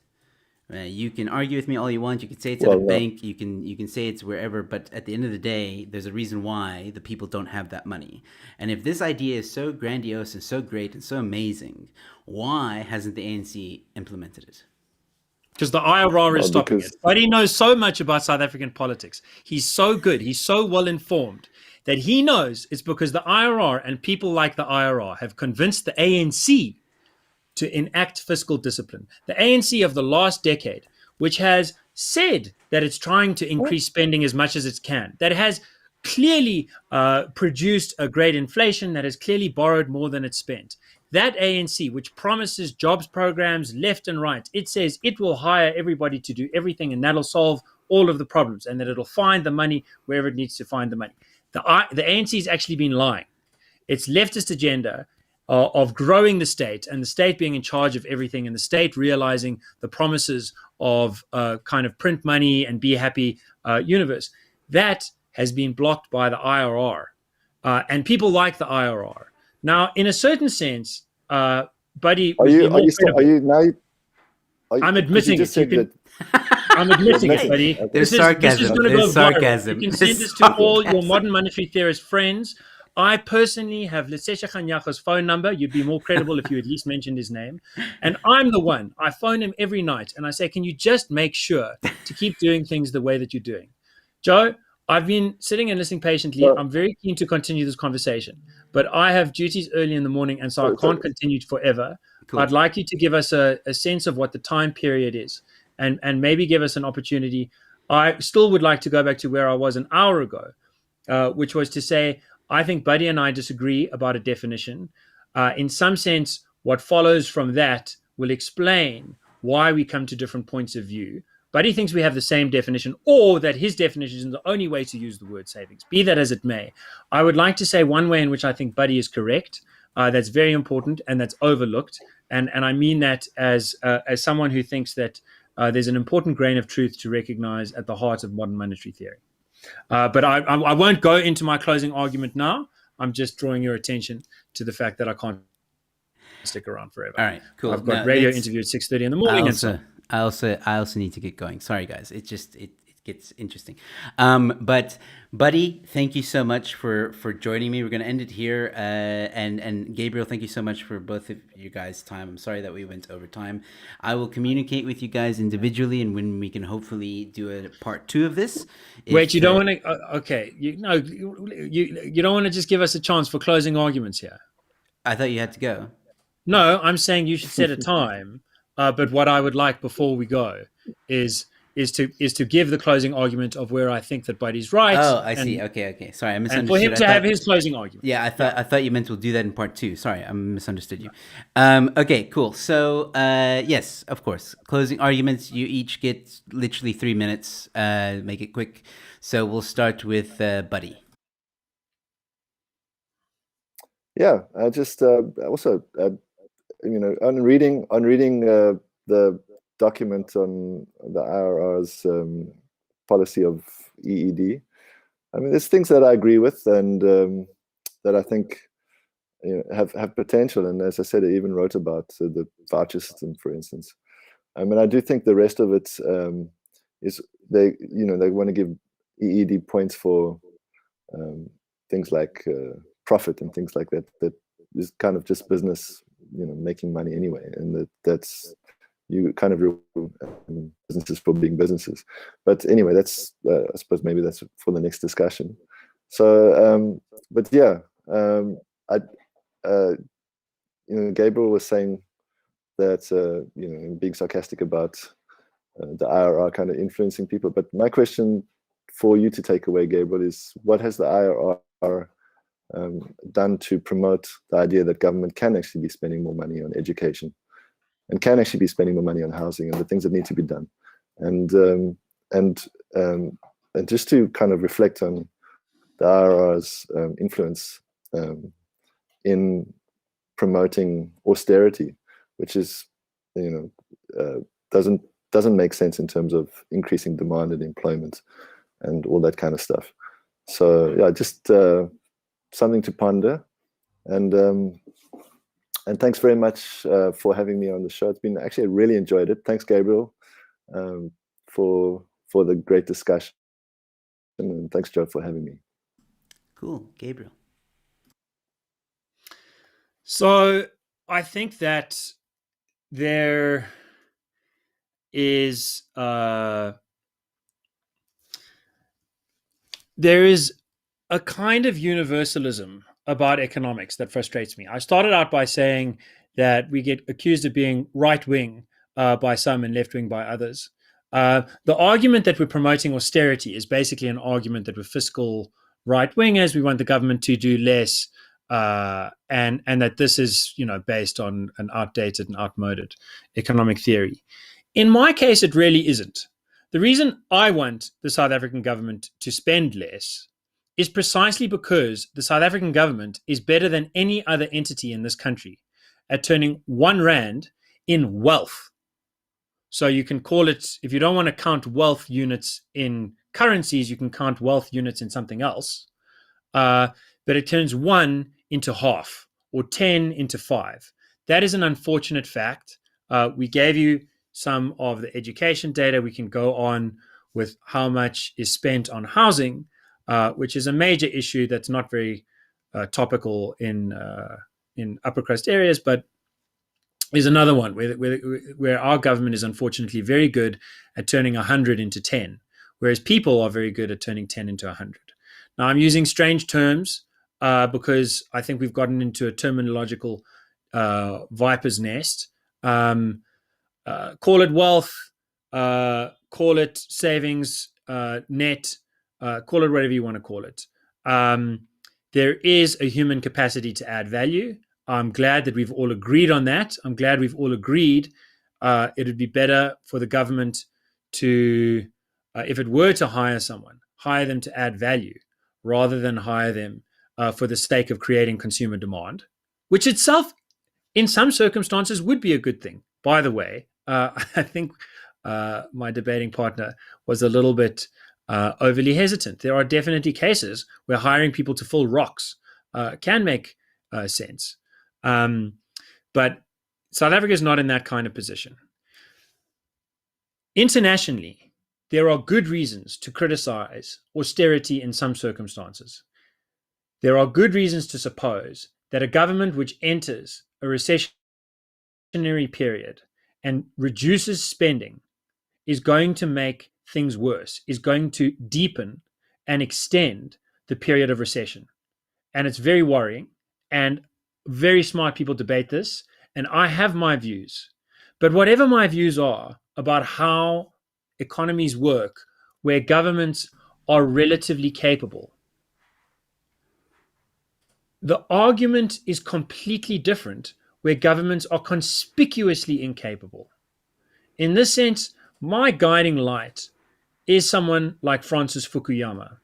You can argue with me all you want. You can say it's at a bank. You can say it's wherever. But at the end of the day, there's a reason why the people don't have that money. And if this idea is so grandiose and so great and so amazing, why hasn't the ANC implemented it? Because the IRR is stopping it. But he knows so much about South African politics. He's so good. He's so well informed that he knows it's because the IRR and people like the IRR have convinced the ANC to enact fiscal discipline. The ANC of the last decade, which has said that it's trying to increase spending as much as it can, that has clearly produced a great inflation, that has clearly borrowed more than it's spent. That ANC, which promises jobs programs left and right, it says it will hire everybody to do everything and that'll solve all of the problems and that it'll find the money wherever it needs to find the money. The ANC has actually been lying. Its leftist agenda of growing the state and the state being in charge of everything and the state realizing the promises of kind of print money and be happy universe, that has been blocked by the IRR. And people like the IRR. Now, in a certain sense, Buddy, I'm admitting it. I'm admitting it, Buddy. Okay. There's sarcasm. This is going to go viral. You can send this to all your modern monetary theorist friends. I personally have Lesesha Kganyago's phone number. You'd be more credible if you at least mentioned his name. And I'm the one. I phone him every night and I say, can you just make sure to keep doing things the way that you're doing? Joe, I've been sitting and listening patiently. I'm very keen to continue this conversation, but I have duties early in the morning, and so I can't continue forever. Cool. I'd like you to give us a sense of what the time period is and maybe give us an opportunity. I still would like to go back to where I was an hour ago, which was to say, I think Buddy and I disagree about a definition. In some sense, what follows from that will explain why we come to different points of view. Buddy thinks we have the same definition, or that his definition is the only way to use the word savings. Be that as it may, I would like to say one way in which I think Buddy is correct. That's very important and that's overlooked. And I mean that as someone who thinks that there's an important grain of truth to recognize at the heart of modern monetary theory. But I won't go into my closing argument now. I'm just drawing your attention to the fact that I can't stick around forever. All right, cool. I've got radio interview at 6:30 in the morning. I also need to get going. Sorry, guys. It gets interesting. But Buddy, thank you so much for joining me. We're going to end it here. And Gabriel, thank you so much for both of you guys' time. I'm sorry that we went over time. I will communicate with you guys individually, and when we can hopefully do a part 2 of this. Wait, you don't want to? Okay, you don't want to just give us a chance for closing arguments here. I thought you had to go. No, I'm saying you should set a time. But what I would like before we go is to give the closing argument of where I think that Buddy's right. Oh, I see. Okay. Sorry, I misunderstood. And for him to have his closing argument. Yeah, I thought you meant we'll do that in part 2. Sorry, I misunderstood you. Okay, cool. So yes, of course, closing arguments. You each get literally 3 minutes. Make it quick. So we'll start with Buddy. Yeah, I just also. On reading the document on the IRR's policy of EED, I mean, there's things that I agree with and that I think have potential. And as I said, I even wrote about the voucher system, for instance. I mean, I do think the rest of it is they want to give EED points for things like profit and things like that. That is kind of just business. Making money anyway, and that's you kind of businesses for being businesses. But anyway, that's I suppose maybe that's for the next discussion. So, but yeah, Gabriel was saying that being sarcastic about the IRR kind of influencing people. But my question for you to take away, Gabriel, is what has the IRR done to promote the idea that government can actually be spending more money on education and can actually be spending more money on housing and the things that need to be done, and just to kind of reflect on the IRR's influence in promoting austerity, which is doesn't make sense in terms of increasing demand and employment and all that kind of stuff. So yeah, just something to ponder, and And thanks very much for having me on the show. It's been actually, I really enjoyed it. Thanks, Gabriel, for the great discussion. And thanks, Joe, for having me. Cool. Gabriel. So I think that there is a kind of universalism about economics that frustrates me. I started out by saying that we get accused of being right-wing by some and left-wing by others. The argument that we're promoting austerity is basically an argument that we're fiscal right-wing, as we want the government to do less, and that this is, based on an outdated and outmoded economic theory. In my case, it really isn't. The reason I want the South African government to spend less is precisely because the South African government is better than any other entity in this country at turning 1 rand in wealth. So you can call it, if you don't want to count wealth units in currencies, you can count wealth units in something else. But it turns 1 into half or 10 into 5. That is an unfortunate fact. We gave you some of the education data. We can go on with how much is spent on housing, which is a major issue that's not very topical in upper crust areas, but is another one where our government is unfortunately very good at turning 100 into 10, whereas people are very good at turning 10 into 100. Now, I'm using strange terms because I think we've gotten into a terminological viper's nest. Call it wealth, call it savings, net, call it whatever you want to call it. There is a human capacity to add value. I'm glad that we've all agreed on that. I'm glad we've all agreed it would be better for the government to, if it were to hire someone, hire them to add value rather than hire them for the sake of creating consumer demand, which itself, in some circumstances, would be a good thing. By the way, I think my debating partner was a little bit overly hesitant. There are definitely cases where hiring people to fill rocks can make sense. But South Africa is not in that kind of position. Internationally, there are good reasons to criticize austerity in some circumstances. There are good reasons to suppose that a government which enters a recessionary period and reduces spending is going to make things worse, is going to deepen and extend the period of recession. And it's very worrying, and very smart people debate this, and I have my views. But whatever my views are about how economies work, where governments are relatively capable, the argument is completely different where governments are conspicuously incapable. In this sense, my guiding light is someone like Francis Fukuyama,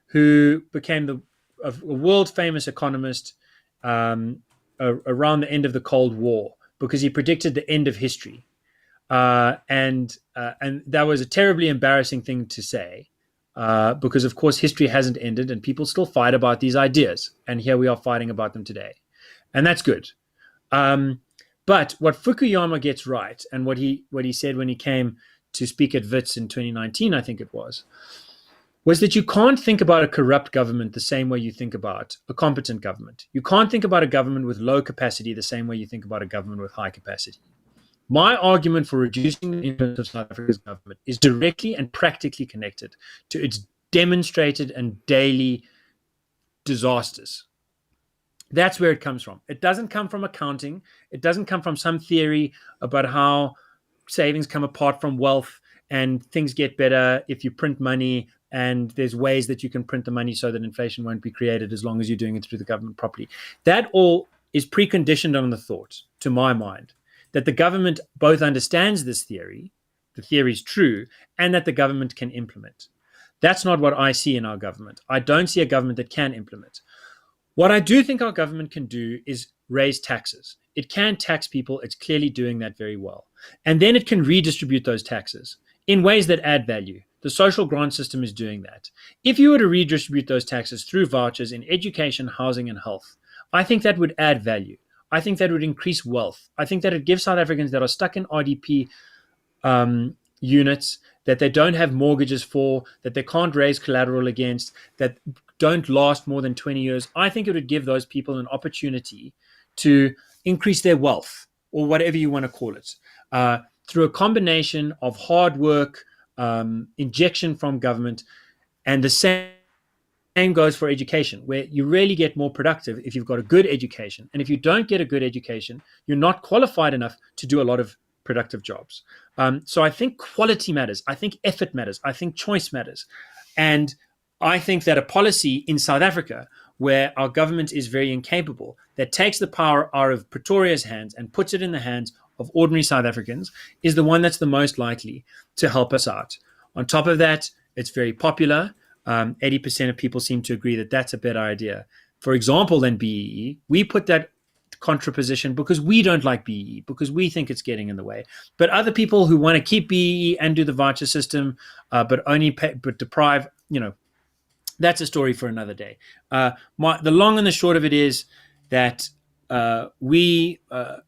who became a world-famous economist around the end of the Cold War because he predicted the end of history. And that was a terribly embarrassing thing to say because, of course, history hasn't ended and people still fight about these ideas. And here we are fighting about them today. And that's good. But what Fukuyama gets right, and what he said when he came to speak at WITS in 2019, I think it was that you can't think about a corrupt government the same way you think about a competent government. You can't think about a government with low capacity the same way you think about a government with high capacity. My argument for reducing the influence of South Africa's government is directly and practically connected to its demonstrated and daily disasters. That's where it comes from. It doesn't come from accounting. It doesn't come from some theory about how savings come apart from wealth and things get better if you print money, and there's ways that you can print the money so that inflation won't be created as long as you're doing it through the government properly. That all is preconditioned on the thought, to my mind, that the government both understands this theory, the theory is true, and that the government can implement. That's not what I see in our government. I don't see a government that can implement. What I do think our government can do is raise taxes. It can tax people. It's clearly doing that very well. And then it can redistribute those taxes in ways that add value. The social grant system is doing that. If you were to redistribute those taxes through vouchers in education, housing, and health, I think that would add value. I think that would increase wealth. I think that it gives South Africans that are stuck in RDP units that they don't have mortgages for, that they can't raise collateral against, that don't last more than 20 years. I think it would give those people an opportunity to increase their wealth, or whatever you want to call it, through a combination of hard work, injection from government, and the same goes for education, where you really get more productive if you've got a good education. And if you don't get a good education, you're not qualified enough to do a lot of productive jobs. So I think quality matters. I think effort matters. I think choice matters. And I think that a policy in South Africa where our government is very incapable, that takes the power out of Pretoria's hands and puts it in the hands of ordinary South Africans, is the one that's the most likely to help us out. On top of that, it's very popular. 80% of people seem to agree that that's a better idea. For example, than BEE, we put that contraposition because we don't like BEE, because we think it's getting in the way. But other people who want to keep BEE and do the voucher system, but deprive, that's a story for another day. The long and the short of it is that we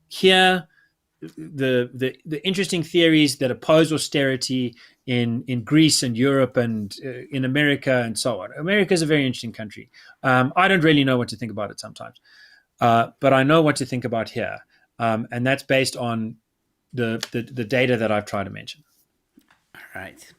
hear the interesting theories that oppose austerity in Greece and Europe and in America and so on. America is a very interesting country. I don't really know what to think about it sometimes, but I know what to think about here, and that's based on the data that I've tried to mention. All right.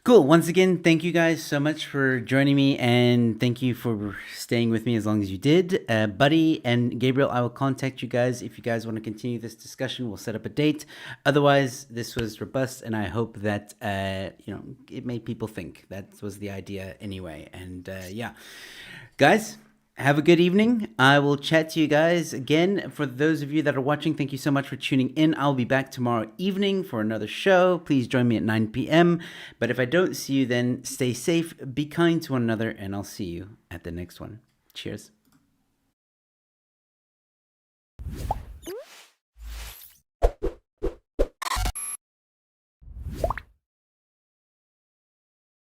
Cool. Once again, thank you guys so much for joining me, and thank you for staying with me as long as you did. Buddy and Gabriel, I will contact you guys if you guys want to continue this discussion. We'll set up a date. Otherwise, this was robust, and I hope that it made people think. That was the idea anyway. And guys, have a good evening. I will chat to you guys again. For those of you that are watching, thank you so much for tuning in. I'll be back tomorrow evening for another show. Please join me at 9 p.m. But if I don't see you then, stay safe, be kind to one another, and I'll see you at the next one. Cheers.